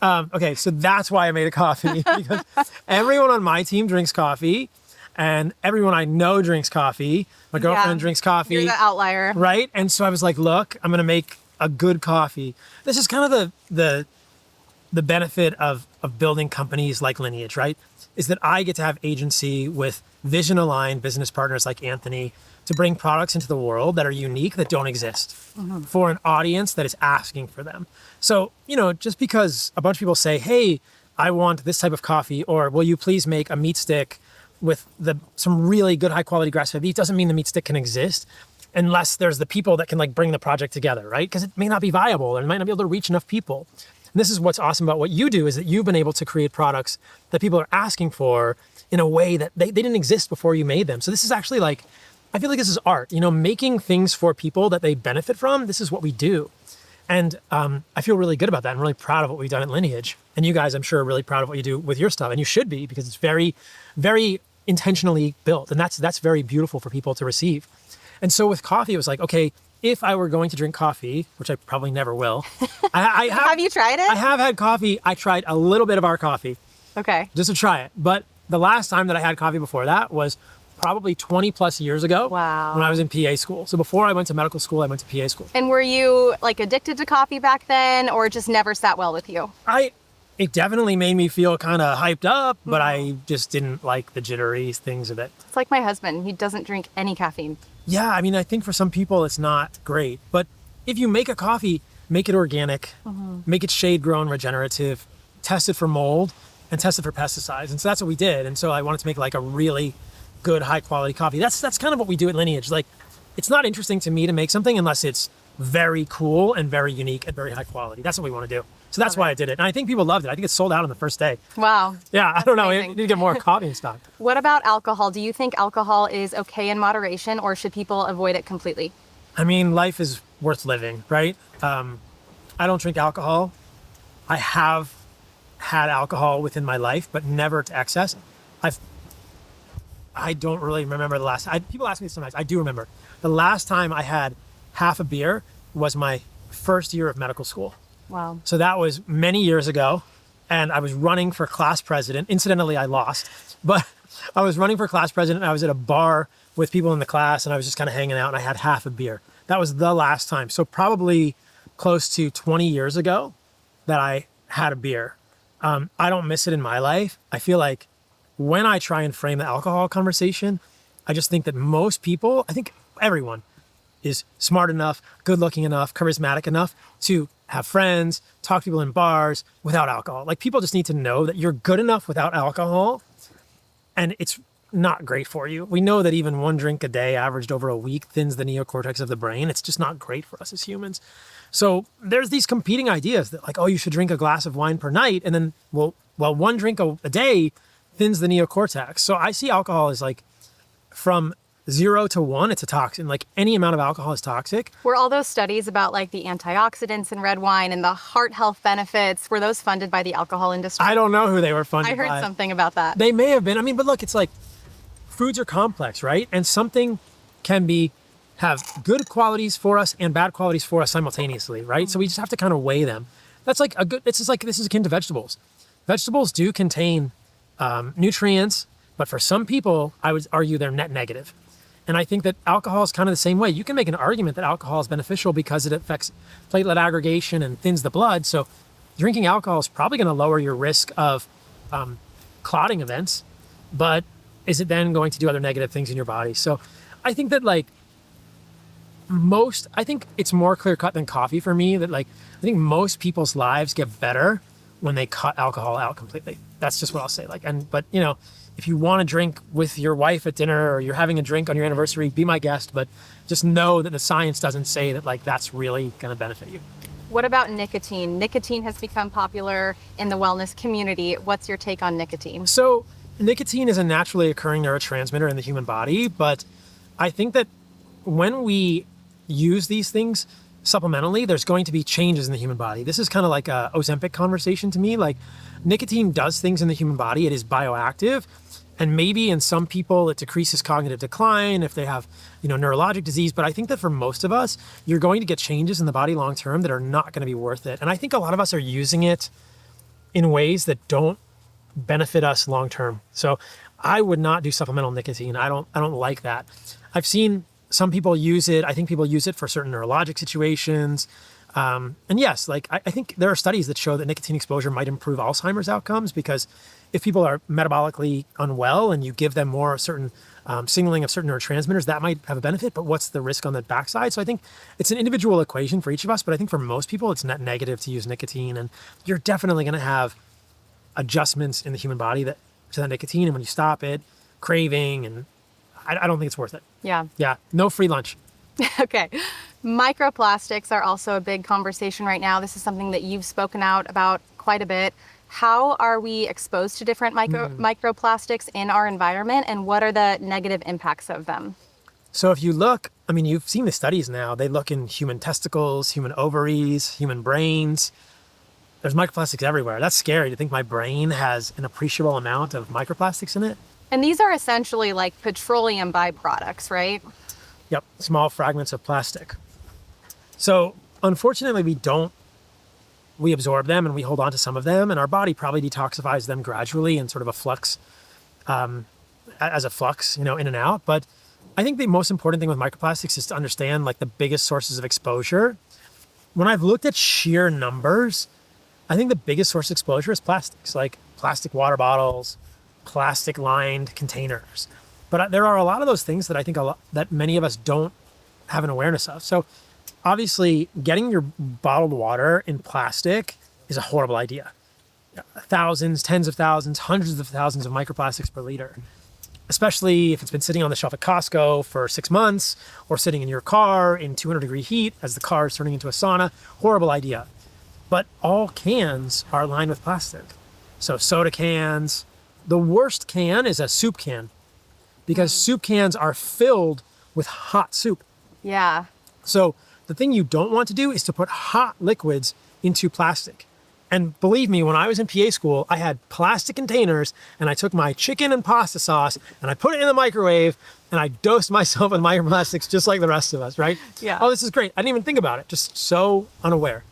Okay, so that's why I made a coffee, because everyone on my team drinks coffee, and everyone I know drinks coffee. My girlfriend drinks coffee. You're the outlier. Right? And so I was like, look, I'm going to make a good coffee. This is kind of the benefit of building companies like Lineage, right? Is that I get to have agency with vision-aligned business partners like Anthony to bring products into the world that are unique, that don't exist for an audience that is asking for them. So, just because a bunch of people say, hey, I want this type of coffee, or will you please make a meat stick with some really good high quality grass-fed beef, doesn't mean the meat stick can exist unless there's the people that can like bring the project together, right? Because it may not be viable, or it might not be able to reach enough people. And this is what's awesome about what you do, is that you've been able to create products that people are asking for in a way that they didn't exist before you made them. So this is actually like, I feel like this is art, making things for people that they benefit from. This is what we do. And I feel really good about that. I'm really proud of what we've done at Lineage. And you guys, I'm sure, are really proud of what you do with your stuff. And you should be, because it's very, very intentionally built. And that's very beautiful for people to receive. And so with coffee, it was like, okay, if I were going to drink coffee, which I probably never will. Have you tried it? I have had coffee. I tried a little bit of our coffee. Okay. Just to try it. But the last time that I had coffee before that was probably 20 plus years ago. Wow. When I was in PA school. So before I went to medical school, I went to PA school. And were you like addicted to coffee back then, or it just never sat well with you? It definitely made me feel kind of hyped up, but I just didn't like the jittery things of it. It's like my husband. He doesn't drink any caffeine. Yeah, I mean, I think for some people it's not great. But if you make a coffee, make it organic, make it shade grown, regenerative, test it for mold, and test it for pesticides. And so that's what we did. And so I wanted to make like a really good, high quality coffee. That's kind of what we do at Lineage. Like, it's not interesting to me to make something unless it's very cool and very unique and very high quality. That's what we want to do. So that's why I did it. And I think people loved it. I think it sold out on the first day. Wow. Yeah, I don't know. We amazing. need to get more coffee in stock. What about alcohol? Do you think alcohol is okay in moderation, or should people avoid it completely? I mean, life is worth living, right? I don't drink alcohol. I have had alcohol within my life, but never to excess. I don't really remember the last. People ask me sometimes. I do remember. The last time I had half a beer was my first year of medical school. Wow. So that was many years ago, and I was running for class president. Incidentally, I lost, but I was running for class president. And I was at a bar with people in the class, and I was just kind of hanging out, and I had half a beer. That was the last time. So probably close to 20 years ago that I had a beer. I don't miss it in my life. I feel like when I try and frame the alcohol conversation, I just think that most people, I think everyone, is smart enough, good looking enough, charismatic enough to have friends, talk to people in bars without alcohol. Like, people just need to know that you're good enough without alcohol, and it's not great for you. We know that even one drink a day averaged over a week thins the neocortex of the brain. It's just not great for us as humans. So there's these competing ideas that like, oh, you should drink a glass of wine per night. And then, well, one drink a day thins the neocortex. So I see alcohol as like from 0 to 1, it's a toxin. Like, any amount of alcohol is toxic. Were all those studies about like the antioxidants in red wine and the heart health benefits, were those funded by the alcohol industry? I don't know who they were funded by. I heard something about that. They may have been. I mean, but look, it's like foods are complex, right? And something can have good qualities for us and bad qualities for us simultaneously, right? So we just have to kind of weigh them. That's like this is akin to vegetables. Vegetables do contain nutrients, but for some people, I would argue they're net negative. And I think that alcohol is kind of the same way. You can make an argument that alcohol is beneficial because it affects platelet aggregation and thins the blood. So drinking alcohol is probably going to lower your risk of clotting events, but is it then going to do other negative things in your body? So I think that like I think it's more clear cut than coffee for me that like, I think most people's lives get better when they cut alcohol out completely. That's just what I'll say. Like, but you know, if you want to drink with your wife at dinner or you're having a drink on your anniversary, be my guest, but just know that the science doesn't say that like, that's really going to benefit you. What about nicotine? Nicotine has become popular in the wellness community. What's your take on nicotine? So nicotine is a naturally occurring neurotransmitter in the human body, but I think that when we use these things supplementally, there's going to be changes in the human body. This is kind of like a Ozempic conversation to me. Like nicotine does things in the human body. It is bioactive. And maybe in some people it decreases cognitive decline if they have, you know, neurologic disease. But I think that for most of us, you're going to get changes in the body long term that are not going to be worth it. And I think a lot of us are using it in ways that don't benefit us long term. So I would not do supplemental nicotine. I don't like that. I've seen some people use it. I think people use it for certain neurologic situations. And yes, like I think there are studies that show that nicotine exposure might improve Alzheimer's outcomes, because if people are metabolically unwell and you give them more certain signaling of certain neurotransmitters, that might have a benefit, but what's the risk on the backside? So I think it's an individual equation for each of us, but I think for most people, it's net negative to use nicotine, and you're definitely going to have adjustments in the human body to that nicotine. And when you stop it, craving, and I don't think it's worth it. Yeah. Yeah. No free lunch. Okay. Microplastics are also a big conversation right now. This is something that you've spoken out about quite a bit. How are we exposed to different microplastics in our environment, and what are the negative impacts of them? So if you look, I mean, you've seen the studies now. They look in human testicles, human ovaries, human brains. There's microplastics everywhere. That's scary to think my brain has an appreciable amount of microplastics in it. And these are essentially like petroleum byproducts, right? Yep, small fragments of plastic. So unfortunately, we absorb them and we hold on to some of them, and our body probably detoxifies them gradually in sort of a flux, as a flux, you know, in and out. But I think the most important thing with microplastics is to understand like the biggest sources of exposure. When I've looked at sheer numbers, I think the biggest source of exposure is plastics, like plastic water bottles, plastic lined containers. But there are a lot of those things that I think that many of us don't have an awareness of. So obviously getting your bottled water in plastic is a horrible idea. Thousands, tens of thousands, hundreds of thousands of microplastics per liter, especially if it's been sitting on the shelf at Costco for 6 months or sitting in your car in 200-degree heat as the car is turning into a sauna. Horrible idea. But all cans are lined with plastic. So soda cans, the worst can is a soup can, because soup cans are filled with hot soup. Yeah. So the thing you don't want to do is to put hot liquids into plastic. And believe me, when I was in PA school, I had plastic containers, and I took my chicken and pasta sauce and I put it in the microwave and I dosed myself with microplastics just like the rest of us, right? Yeah. Oh, this is great. I didn't even think about it. Just so unaware.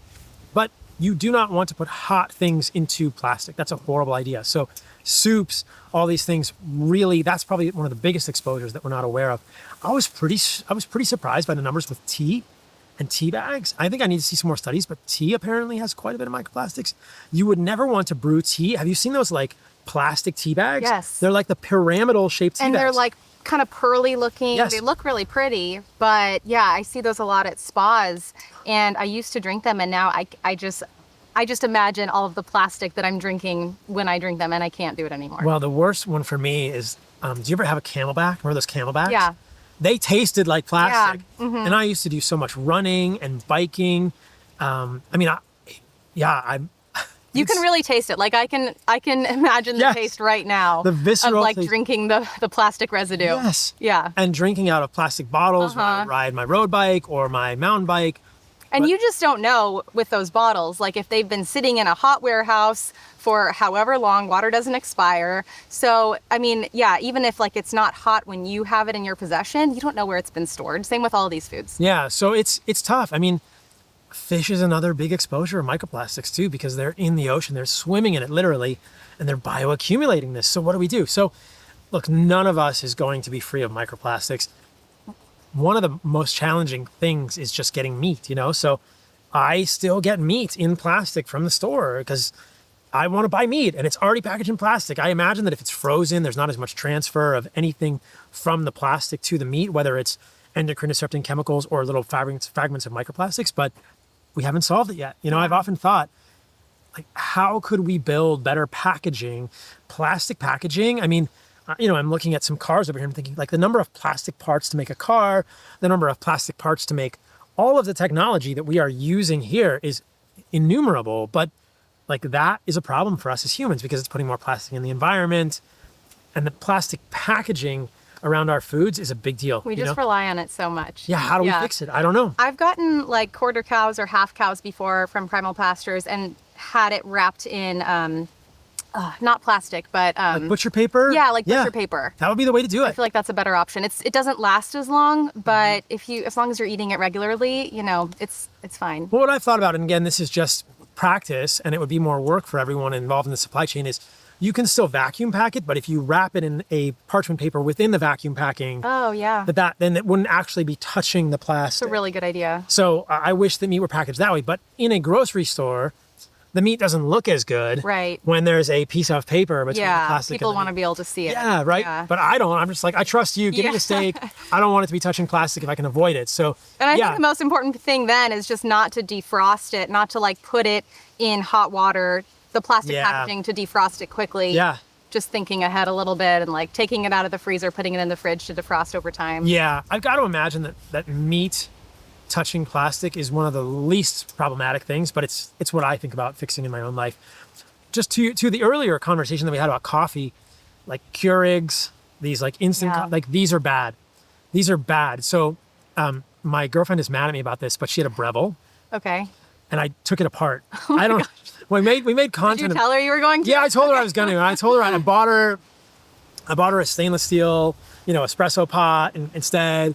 But you do not want to put hot things into plastic. That's a horrible idea. So soups, all these things, really, that's probably one of the biggest exposures that we're not aware of. I was pretty surprised by the numbers with tea and tea bags. I think I need to see some more studies, but tea apparently has quite a bit of microplastics. You would never want to brew tea. Have you seen those like plastic tea bags? Yes. They're like the pyramidal shaped tea bags. And they're like kind of pearly looking. Yes. They look really pretty, but yeah, I see those a lot at spas, and I used to drink them, and now I just imagine all of the plastic that I'm drinking when I drink them, and I can't do it anymore. Well, the worst one for me is, do you ever have a Camelback? Remember those Camelbacks? Yeah. They tasted like plastic. Yeah. Mm-hmm. And I used to do so much running and biking. You can really taste it. Like I can imagine the Yes. taste right now. The visceral of like taste. drinking the plastic residue. Yes. Yeah. And drinking out of plastic bottles when I would ride my road bike or my mountain bike. And you just don't know with those bottles, like if they've been sitting in a hot warehouse for however long, water doesn't expire. So, I mean, yeah, even if like it's not hot when you have it in your possession, you don't know where it's been stored. Same with all these foods. Yeah, so it's tough. I mean, fish is another big exposure of microplastics too, because they're in the ocean, they're swimming in it literally, and they're bioaccumulating this. So what do we do? So look, none of us is going to be free of microplastics. One of the most challenging things is just getting meat, you know? So I still get meat in plastic from the store because I want to buy meat and it's already packaged in plastic. I imagine that if it's frozen, there's not as much transfer of anything from the plastic to the meat, whether it's endocrine disrupting chemicals or little fragments of microplastics, but we haven't solved it yet. I've often thought, like, how could we build better packaging, plastic packaging? I mean, I'm looking at some cars over here and thinking, like, the number of plastic parts to make a car, the number of plastic parts to make all of the technology that we are using here is innumerable, but like that is a problem for us as humans because it's putting more plastic in the environment, and the plastic packaging around our foods is a big deal. We just rely on it so much. Yeah, how do we fix it? I don't know. I've gotten like quarter cows or half cows before from Primal Pastures and had it wrapped in, not plastic, but... like butcher paper? Yeah, like butcher paper. That would be the way to do it. I feel like that's a better option. It doesn't last as long, but as long as you're eating it regularly, it's fine. Well, what I've thought about, and again, this is just practice, and it would be more work for everyone involved in the supply chain, is you can still vacuum pack it, but if you wrap it in a parchment paper within the vacuum packing, then it wouldn't actually be touching the plastic. It's a really good idea. So I wish the meat were packaged that way, but in a grocery store, the meat doesn't look as good when there's a piece of paper between the plastic. People want to be able to see it. Yeah, right. Yeah. But I don't. I'm just like, I trust you. Give me the steak. I don't want it to be touching plastic if I can avoid it. So, and I think the most important thing then is just not to defrost it, not to like put it in hot water, the plastic packaging, to defrost it quickly. Yeah. Just thinking ahead a little bit and like taking it out of the freezer, putting it in the fridge to defrost over time. Yeah. I've got to imagine that meat touching plastic is one of the least problematic things, but it's what I think about fixing in my own life. Just to the earlier conversation that we had about coffee, like Keurigs, these like instant, like these are bad. These are bad. So my girlfriend is mad at me about this, but she had a Breville. Okay. And I took it apart. I don't. We made content. Did you tell her you were going to? Yeah, I told her I was going to. I told her I bought her a stainless steel, espresso pot instead.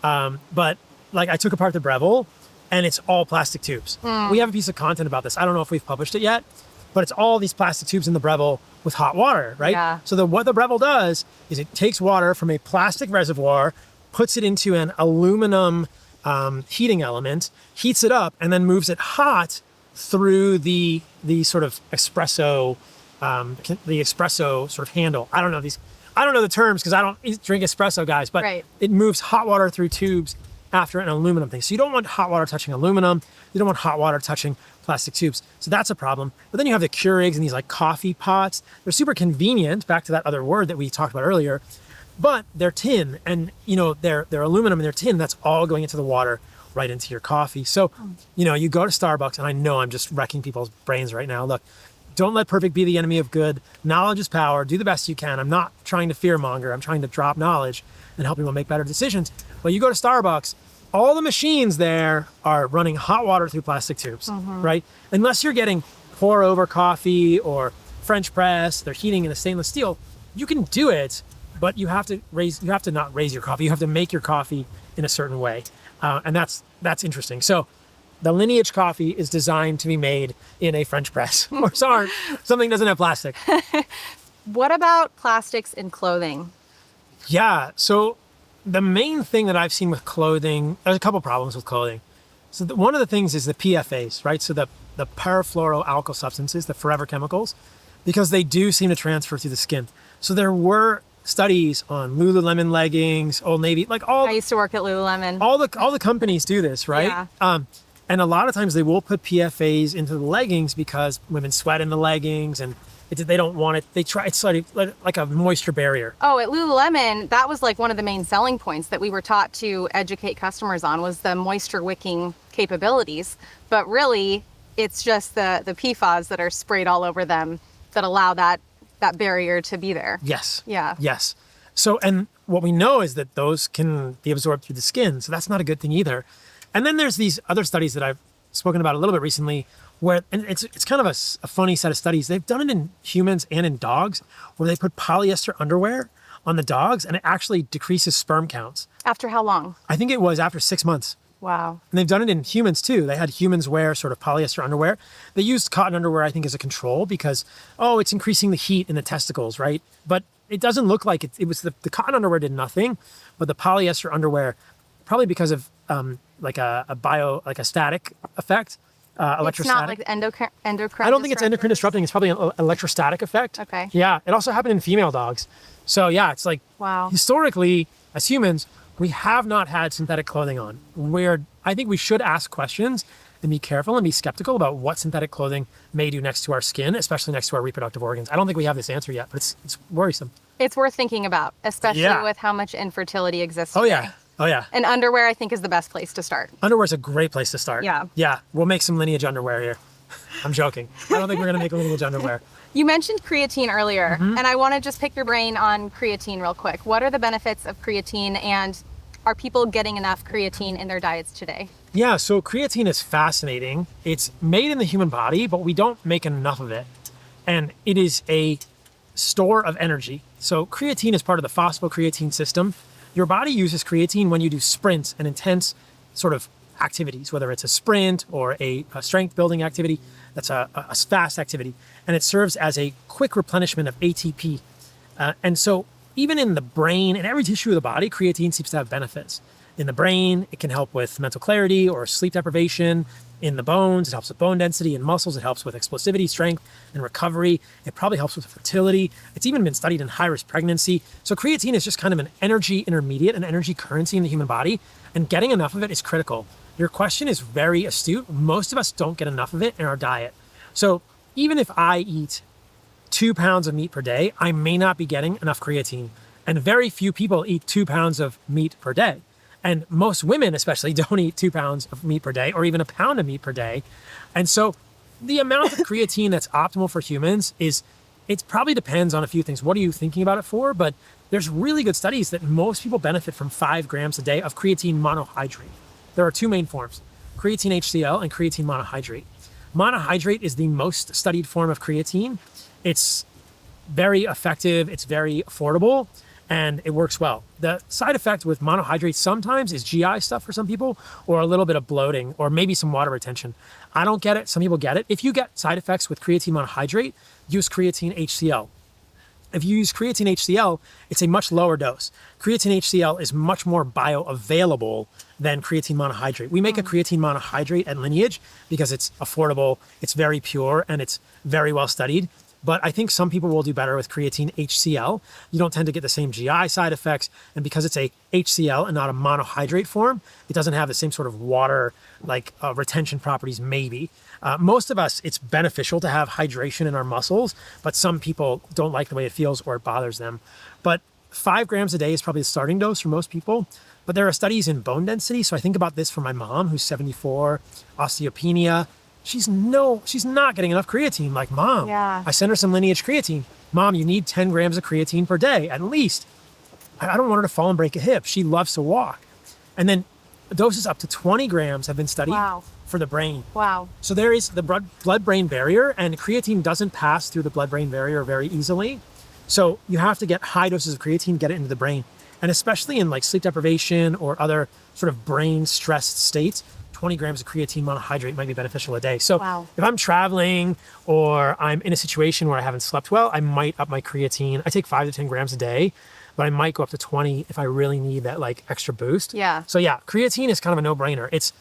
But like I took apart the Breville, and it's all plastic tubes. We have a piece of content about this. I don't know if we've published it yet, but it's all these plastic tubes in the Breville with hot water, right? Yeah. So what the Breville does is it takes water from a plastic reservoir, puts it into an aluminum heating element, heats it up, and then moves it hot through the sort of espresso, the espresso sort of handle. I don't know the terms because I don't drink espresso, guys, but it moves hot water through tubes after an aluminum thing. So you don't want hot water touching aluminum. You don't want hot water touching plastic tubes. So that's a problem. But then you have the Keurigs and these like coffee pots. They're super convenient, back to that other word that we talked about earlier, but they're tin and they're aluminum and they're tin. That's all going into the water, right into your coffee. So, you go to Starbucks, and I know I'm just wrecking people's brains right now. Look, don't let perfect be the enemy of good. Knowledge is power. Do the best you can. I'm not trying to fearmonger. I'm trying to drop knowledge and help people make better decisions. But you go to Starbucks, all the machines there are running hot water through plastic tubes, right? Unless you're getting pour over coffee or French press, they're heating in a stainless steel. You can do it, but you have to not raise your coffee. You have to make your coffee in a certain way. And that's interesting. So the lineage coffee is designed to be made in a French press or something doesn't have plastic. What about plastics in clothing? Yeah. So the main thing that I've seen with clothing, there's a couple problems with clothing. So one of the things is the PFAs, right? So the perfluoroalkyl substances, the forever chemicals, because they do seem to transfer through the skin. So there were studies on Lululemon leggings, Old Navy, I used to work at Lululemon. All the companies do this, right? Yeah. And a lot of times they will put PFAs into the leggings because women sweat in the leggings and they don't want it. They try, it's like a moisture barrier. Oh, at Lululemon, that was like one of the main selling points that we were taught to educate customers on, was the moisture wicking capabilities. But really, it's just the PFAS that are sprayed all over them that allow that barrier to be there. Yes. Yeah. Yes. So, and what we know is that those can be absorbed through the skin. So that's not a good thing either. And then there's these other studies that I've spoken about a little bit recently where, and it's kind of a funny set of studies. They've done it in humans and in dogs where they put polyester underwear on the dogs and it actually decreases sperm counts. After how long? I think it was after 6 months. Wow. And they've done it in humans too. They had humans wear sort of polyester underwear. They used cotton underwear, I think, as a control because, it's increasing the heat in the testicles, right? But it doesn't look like it was the cotton underwear did nothing, but the polyester underwear, probably because of like a static effect, electrostatic. It's not like endocrine. I don't think it's endocrine disrupting. It's probably an electrostatic effect. Okay. Yeah, it also happened in female dogs. So yeah, it's like Wow. historically, as humans, we have not had synthetic clothing on. I think we should ask questions and be careful and be skeptical about what synthetic clothing may do next to our skin, especially next to our reproductive organs. I don't think we have this answer yet, but it's worrisome. It's worth thinking about, especially Yeah. with how much infertility exists Oh today. yeah. Oh yeah. And underwear, I think, is the best place to start. Underwear's a great place to start. Yeah. Yeah. We'll make some lineage underwear here. I'm joking. I don't think we're gonna make lineage underwear. You mentioned creatine earlier, Mm-hmm. and I want to just pick your brain on creatine real quick. What are the benefits of creatine, and are people getting enough creatine in their diets today? Yeah, so creatine is fascinating. It's made in the human body, but we don't make enough of it. And it is a store of energy. So creatine is part of the phosphocreatine system. Your body uses creatine when you do sprints and intense sort of activities, whether it's a sprint or a strength building activity. That's a fast activity. And it serves as a quick replenishment of ATP. And so even in the brain and every tissue of the body, creatine seems to have benefits. In the brain, it can help with mental clarity or sleep deprivation. In the bones, it helps with bone density. In muscles, it helps with explosivity, strength, and recovery. It probably helps with fertility. It's even been studied in high-risk pregnancy. So creatine is just kind of an energy intermediate, an energy currency in the human body, and getting enough of it is critical. Your question is very astute. Most of us don't get enough of it in our diet. So even if I eat 2 pounds of meat per day, I may not be getting enough creatine. And very few people eat 2 pounds of meat per day. And most women especially don't eat 2 pounds of meat per day or even a pound of meat per day. And so the amount of creatine that's optimal for humans it probably depends on a few things. What are you thinking about it for? But there's really good studies that most people benefit from 5 grams a day of creatine monohydrate. There are two main forms, creatine HCl and creatine monohydrate. Monohydrate is the most studied form of creatine. It's very effective, it's very affordable, and it works well. The side effect with monohydrate sometimes is GI stuff for some people, or a little bit of bloating, or maybe some water retention. I don't get it, some people get it. If you get side effects with creatine monohydrate, use creatine HCl. If you use creatine HCl, it's a much lower dose. Creatine HCl is much more bioavailable than creatine monohydrate. We make a creatine monohydrate at Lineage because it's affordable, it's very pure, and it's very well studied. But I think some people will do better with creatine HCl. You don't tend to get the same GI side effects. And because it's a HCl and not a monohydrate form, it doesn't have the same sort of water retention properties maybe. Most of us, it's beneficial to have hydration in our muscles, but some people don't like the way it feels or it bothers them. But 5 grams a day is probably the starting dose for most people. But there are studies in bone density. So I think about this for my mom, who's 74, osteopenia. She's not getting enough creatine. Like, Mom, Yeah. I send her some Lineage creatine. Mom, you need 10 grams of creatine per day, at least. I don't want her to fall and break a hip. She loves to walk. And then doses up to 20 grams have been studied Wow. for the brain. Wow. So there is the blood-brain barrier, and creatine doesn't pass through the blood-brain barrier very easily. So you have to get high doses of creatine, get it into the brain. And especially in like sleep deprivation or other sort of brain stressed states, 20 grams of creatine monohydrate might be beneficial a day. So Wow. if I'm traveling or I'm in a situation where I haven't slept well, I might up my creatine. I take 5 to 10 grams a day, but I might go up to 20 if I really need that like extra boost. Yeah. So yeah, creatine is kind of a no-brainer. It's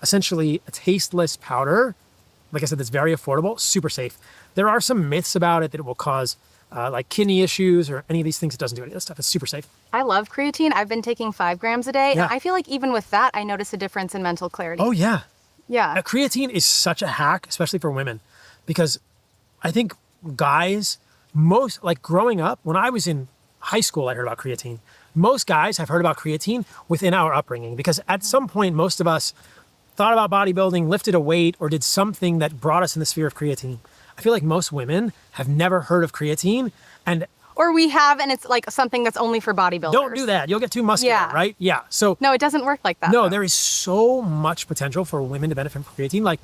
essentially a tasteless powder. Like I said, that's very affordable, super safe. There are some myths about it that it will cause like kidney issues or any of these things. It doesn't do any of this stuff. It's super safe. I love creatine. I've been taking 5 grams a day. Yeah. And I feel like even with that, I notice a difference in mental clarity. Oh yeah. Yeah. Creatine is such a hack, especially for women, because I think guys, most like growing up, when I was in high school, I heard about creatine. Most guys have heard about creatine within our upbringing because at some point, most of us thought about bodybuilding, lifted a weight, or did something that brought us in the sphere of creatine. I feel like most women have never heard of creatine and Or we have, and it's like something that's only for bodybuilders. don't do that. You'll get too muscular, Yeah. right? Yeah. So No, it doesn't work like that. no, though. there is so much potential for women to benefit from creatine, like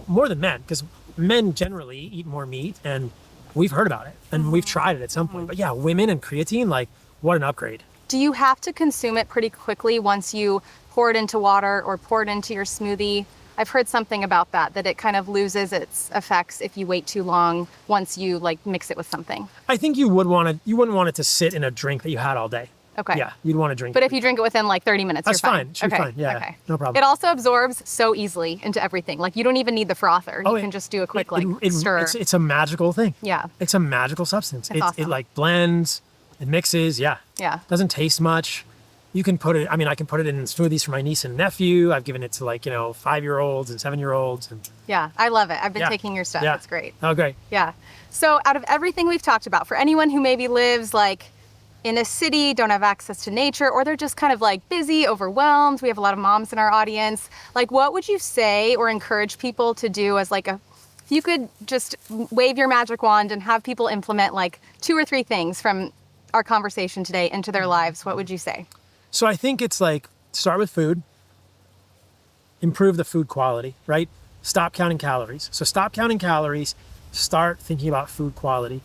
more than men, because men generally eat more meat and we've heard about it and we've tried it at some point. But yeah, women and creatine, like what an upgrade. Do you have to consume it pretty quickly once you pour it into water or pour it into your smoothie? I've heard something about that it kind of loses its effects if you wait too long once you like mix it with something. I think you wouldn't want it to sit in a drink that you had all day. Okay. Yeah, you'd want to drink But it. if you drink it within like 30 minutes, That's you're fine. fine. Should be fine. Yeah, Okay. no problem. It also absorbs so easily into everything. Like you don't even need the frother. You can just do a quick stir. It's a magical thing. Yeah. It's a magical substance. That's awesome. It like blends, it mixes. Yeah. Yeah. Doesn't taste much. You can put it, I can put it in smoothies for my niece and nephew. I've given it to 5-year-olds and 7-year-olds. And Yeah, I love it. I've been taking your stuff. Yeah. It's great. Oh, great. Yeah. So out of everything we've talked about, for anyone who maybe lives like in a city, don't have access to nature, or they're just kind of like busy, overwhelmed, we have a lot of moms in our audience, like what would you say or encourage people to do as like if you could just wave your magic wand and have people implement like 2 or 3 things from our conversation today into their lives, what would you say? So I think it's like start with food, improve the food quality, right? Stop counting calories. So stop counting calories, start thinking about food quality.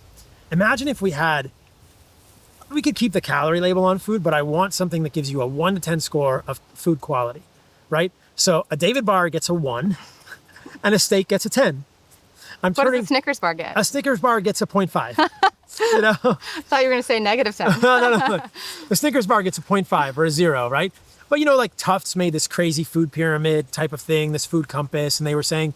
Imagine if we could keep the calorie label on food, but I want something that gives you a 1 to 10 score of food quality, right? So a David bar gets a 1 and a steak gets a 10. What does a Snickers bar get? A Snickers bar gets a 0.5. You know? I thought you were going to say negative 10. No. The Snickers bar gets a 0.5 or a 0, right? But like Tufts made this crazy food pyramid type of thing, this food compass, and they were saying,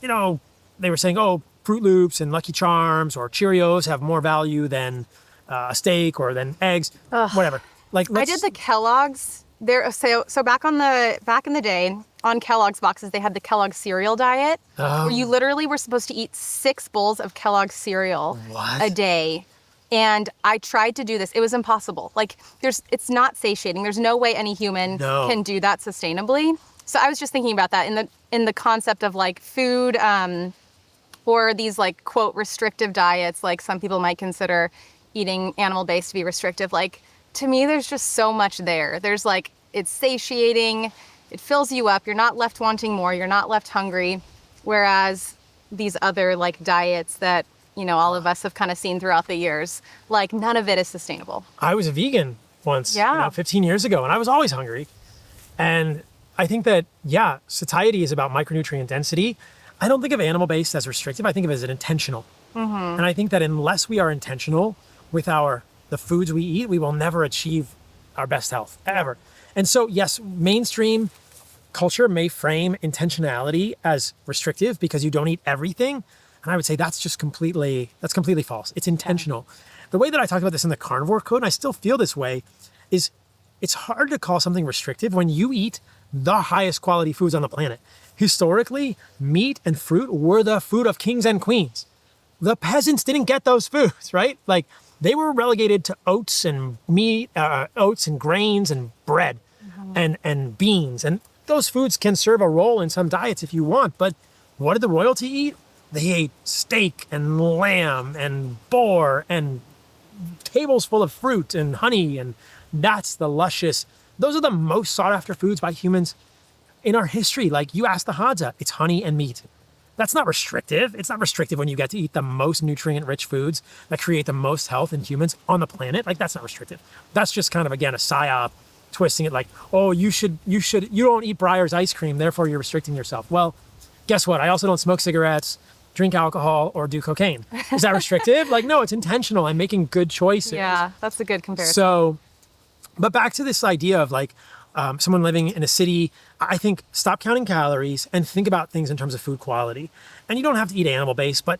oh, Fruit Loops and Lucky Charms or Cheerios have more value than a steak or than eggs, whatever. Like I did the Kellogg's there. So back in the day, on Kellogg's boxes, they had the Kellogg's cereal diet, where you literally were supposed to eat 6 bowls of Kellogg's cereal a day. And I tried to do this. It was impossible. Like it's not satiating. There's no way any human can do that sustainably. So I was just thinking about that in the concept of like food, or these like quote restrictive diets, like some people might consider eating animal-based to be restrictive. Like to me, there's just so much there. There's like, it's satiating. It fills you up. You're not left wanting more. You're not left hungry. Whereas these other like diets that, all of us have kind of seen throughout the years, like none of it is sustainable. I was a vegan once, 15 years ago, and I was always hungry. And I think that, satiety is about micronutrient density. I don't think of animal-based as restrictive. I think of it as intentional. Mm-hmm. And I think that unless we are intentional with the foods we eat, we will never achieve our best health, ever. And so, yes, mainstream culture may frame intentionality as restrictive because you don't eat everything. And I would say that's completely false. It's intentional. The way that I talked about this in the carnivore code, and I still feel this way, is it's hard to call something restrictive when you eat the highest quality foods on the planet. Historically, meat and fruit were the food of kings and queens. The peasants didn't get those foods, right? Like they were relegated to oats and meat, oats and grains and bread and beans. And those foods can serve a role in some diets if you want. But what did the royalty eat? They ate steak and lamb and boar and tables full of fruit and honey. And those are the most sought after foods by humans in our history. Like you ask the Hadza, it's honey and meat. That's not restrictive. It's not restrictive when you get to eat the most nutrient-rich foods that create the most health in humans on the planet. Like that's not restrictive. That's just kind of, again, a psyop, twisting it like, oh, you don't eat Breyer's ice cream, therefore you're restricting yourself. Well, guess what? I also don't smoke cigarettes, drink alcohol, or do cocaine. Is that restrictive? Like, no, it's intentional. I'm making good choices. Yeah, that's a good comparison. So, but back to this idea of like, someone living in a city, I think stop counting calories and think about things in terms of food quality. And you don't have to eat animal-based, but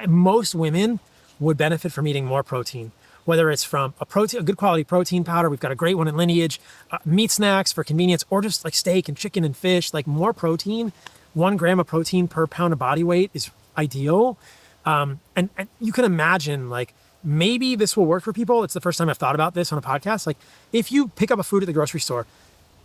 most women would benefit from eating more protein, whether it's from a good quality protein powder. We've got a great one in Lineage, meat snacks for convenience, or just like steak and chicken and fish, like more protein. 1 gram of protein per pound of body weight is ideal. And you can imagine like, maybe this will work for people. It's the first time I've thought about this on a podcast. Like if you pick up a food at the grocery store,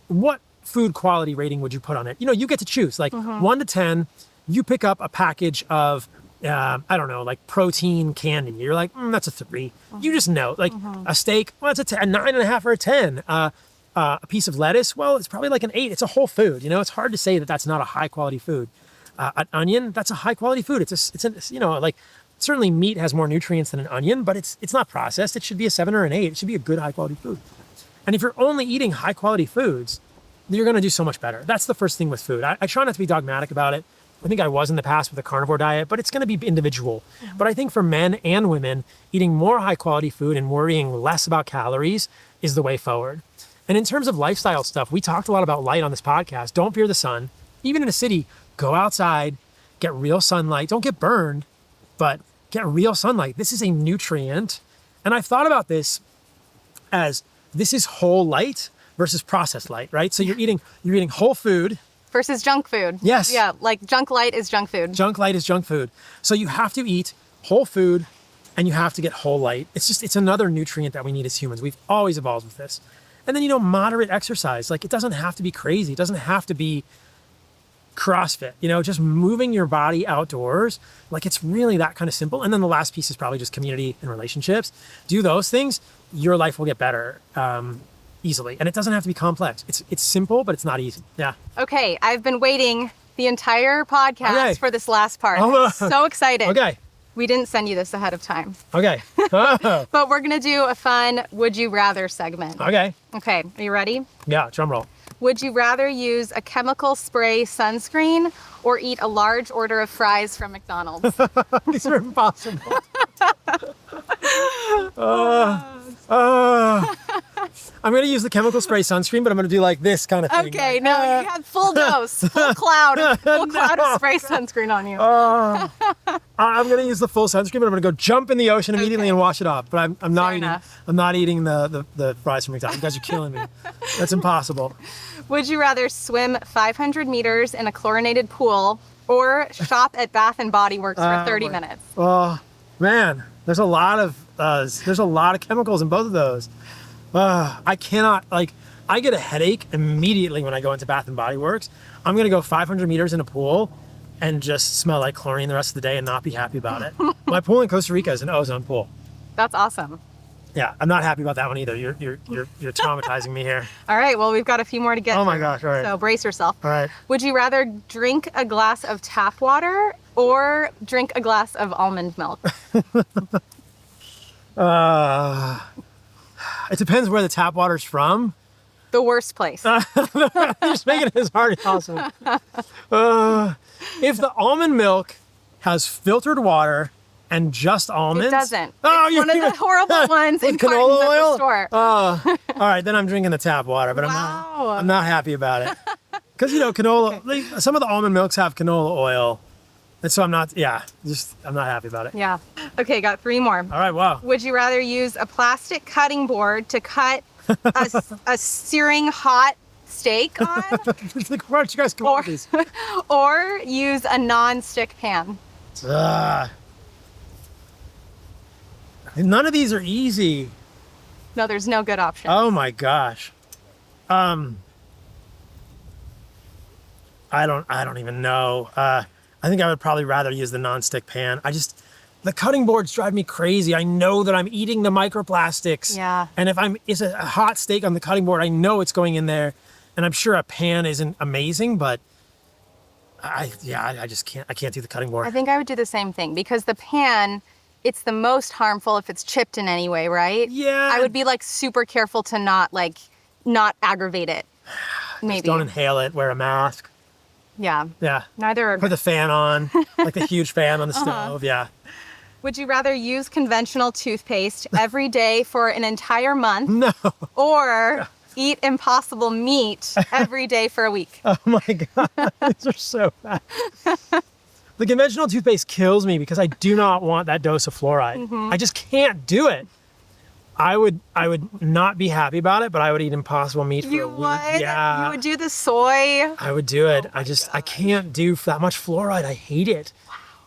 what food quality rating would you put on it? You get to choose like 1 to 10, you pick up a package of, I don't know, like protein candy. You're like, that's a 3. You just know, like a steak, well, it's a 9.5 or a 10. A piece of lettuce, well, it's probably like an 8. It's a whole food. It's hard to say that that's not a high quality food. An onion, that's a high quality food. Like certainly meat has more nutrients than an onion, but it's not processed. It should be a 7 or an 8. It should be a good high quality food. And if you're only eating high quality foods, you're going to do so much better. That's the first thing with food. I try not to be dogmatic about it. I think I was in the past with a carnivore diet, but it's going to be individual. But I think for men and women, eating more high quality food and worrying less about calories is the way forward. And in terms of lifestyle stuff, we talked a lot about light on this podcast. Don't fear the sun. Even in a city, go outside, get real sunlight. Don't get burned, but get real sunlight. This is a nutrient. And I've thought about this as this is whole light versus processed light, right? So you're eating whole food. Versus junk food. Yes. Yeah, like junk light is junk food. Junk light is junk food. So you have to eat whole food and you have to get whole light. It's another nutrient that we need as humans. We've always evolved with this. And then, moderate exercise. Like, it doesn't have to be crazy. It doesn't have to be CrossFit, just moving your body outdoors. Like, it's really that kind of simple. And then the last piece is probably just community and relationships. Do those things, your life will get better easily. And it doesn't have to be complex. It's simple, but it's not easy. Yeah. Okay, I've been waiting the entire podcast for this last part. I'm so excited. Okay. We didn't send you this ahead of time. Okay. But we're going to do a fun Would You Rather segment. Okay. Okay, are you ready? Yeah, drum roll. Would you rather use a chemical spray sunscreen or eat a large order of fries from McDonald's? These are impossible. I'm going to use the chemical spray sunscreen, but I'm going to do like this kind of thing. Okay, no, you have full dose, full cloud of spray sunscreen on you. I'm going to use the full sunscreen, but I'm going to go jump in the ocean immediately and wash it off. But I'm not eating. I'm not eating the fries from McDonald's. You guys are killing me. That's impossible. Would you rather swim 500 meters in a chlorinated pool or shop at Bath and Body Works for 30 minutes? Oh man, there's a lot of chemicals in both of those. I cannot, I get a headache immediately when I go into Bath and Body Works. I'm going to go 500 meters in a pool and just smell like chlorine the rest of the day and not be happy about it. My pool in Costa Rica is an ozone pool. That's awesome. Yeah, I'm not happy about that one either. You're traumatizing me here. All right, well, we've got a few more to get Oh my through, gosh, all right. So brace yourself. All right. Would you rather drink a glass of tap water or drink a glass of almond milk? It depends where the tap water's from. The worst place. Just make it as hard as possible. If the almond milk has filtered water and just almonds. It doesn't. Oh, it's one of the horrible ones in cartons canola at oil? the store. All right, then I'm drinking the tap water, but I'm not happy about it. Because, canola, some of the almond milks have canola oil. And so I'm not happy about it. Yeah. Okay, got 3 more. All right, wow. Would you rather use a plastic cutting board to cut a searing hot steak on? Why don't you guys come up with these? Or use a non-stick pan? None of these are easy. No, there's no good option. Oh my gosh. I don't even know. I think I would probably rather use the non-stick pan. The cutting boards drive me crazy. I know that I'm eating the microplastics. Yeah. And if it's a hot steak on the cutting board, I know it's going in there. And I'm sure a pan isn't amazing, but I just can't. I can't do the cutting board. I think I would do the same thing because the pan, it's the most harmful if it's chipped in any way, right? Yeah. I would be super careful to not aggravate it. Maybe. Just don't inhale it. Wear a mask. Yeah. Yeah. Neither are. Put the fan on, like the huge fan on the stove. Yeah. Would you rather use conventional toothpaste every day for an entire month? No. Or eat impossible meat every day for a week? Oh my God. These are so bad. The conventional toothpaste kills me because I do not want that dose of fluoride. Mm-hmm. I just can't do it. I would not be happy about it, but I would eat impossible meat for a week. Yeah. You would do the soy? I would do it. I can't do that much fluoride. I hate it.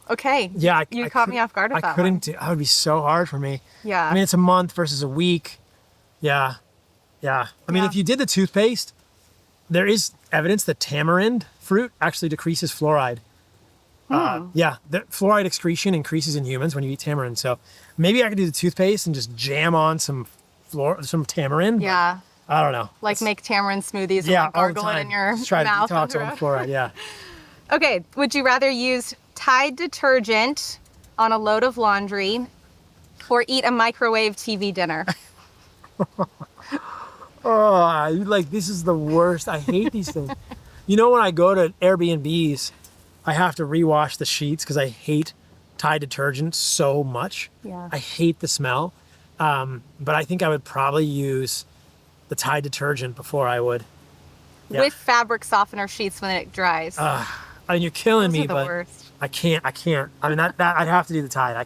Okay. Yeah. You caught me off guard with that. I couldn't do. That would be so hard for me. Yeah. I mean, it's a month versus a week. Yeah. Yeah. I mean, if you did the toothpaste, there is evidence that tamarind fruit actually decreases fluoride. Yeah, the fluoride excretion increases in humans when you eat tamarind. So maybe I could do the toothpaste and just jam on some tamarind. Yeah. I don't know. Make tamarind smoothies and all gargle it in your just try mouth. To detox on fluoride, yeah. Okay, would you rather use Tide detergent on a load of laundry or eat a microwave TV dinner? This is the worst. I hate these things. When I go to Airbnbs, I have to rewash the sheets because I hate Tide detergent so much. Yeah. I hate the smell. But I think I would probably use the Tide detergent before I would. Yeah. With fabric softener sheets when it dries. I mean, you're killing Those me, are the but worst. I can't. I mean, that I'd have to do the Tide. I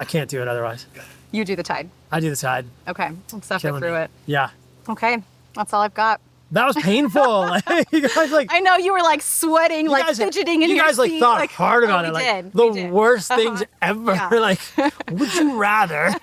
can't do it otherwise. You do the Tide. I do the Tide. Okay, let's suffer Killing through me. it. Yeah. Okay, that's all I've got. That was painful. You guys like. I know you were like sweating, like fidgeting in your You guys like seat. thought hard about we it. Like did. the We did. worst things ever. Yeah. Like, would you rather?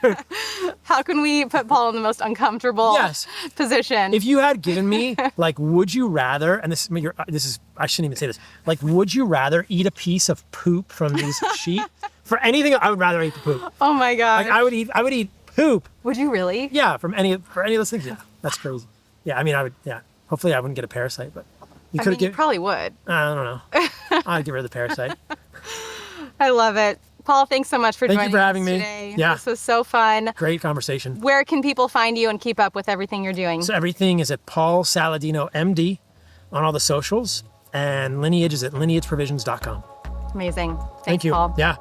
How can we put Paul in the most uncomfortable Yes. position? If you had given me like, would you rather? And this is I shouldn't even say this. Like, would you rather eat a piece of poop from these sheet? For anything, I would rather eat the poop. Oh my God. Like I would eat poop. Would you really? Yeah, for any of those things. Yeah, that's crazy. Yeah, I mean, I would. Yeah, hopefully I wouldn't get a parasite, but you I could mean, you get. probably would. I don't know. I'd get rid of the parasite. I love it. Paul, thanks so much for Thank you joining for having us me. today. Yeah. This was so fun. Great conversation. Where can people find you and keep up with everything you're doing? So everything is at Paul Saladino MD on all the socials, and Lineage is at lineageprovisions.com. Amazing. Thank Thanks, you. Paul. Yeah.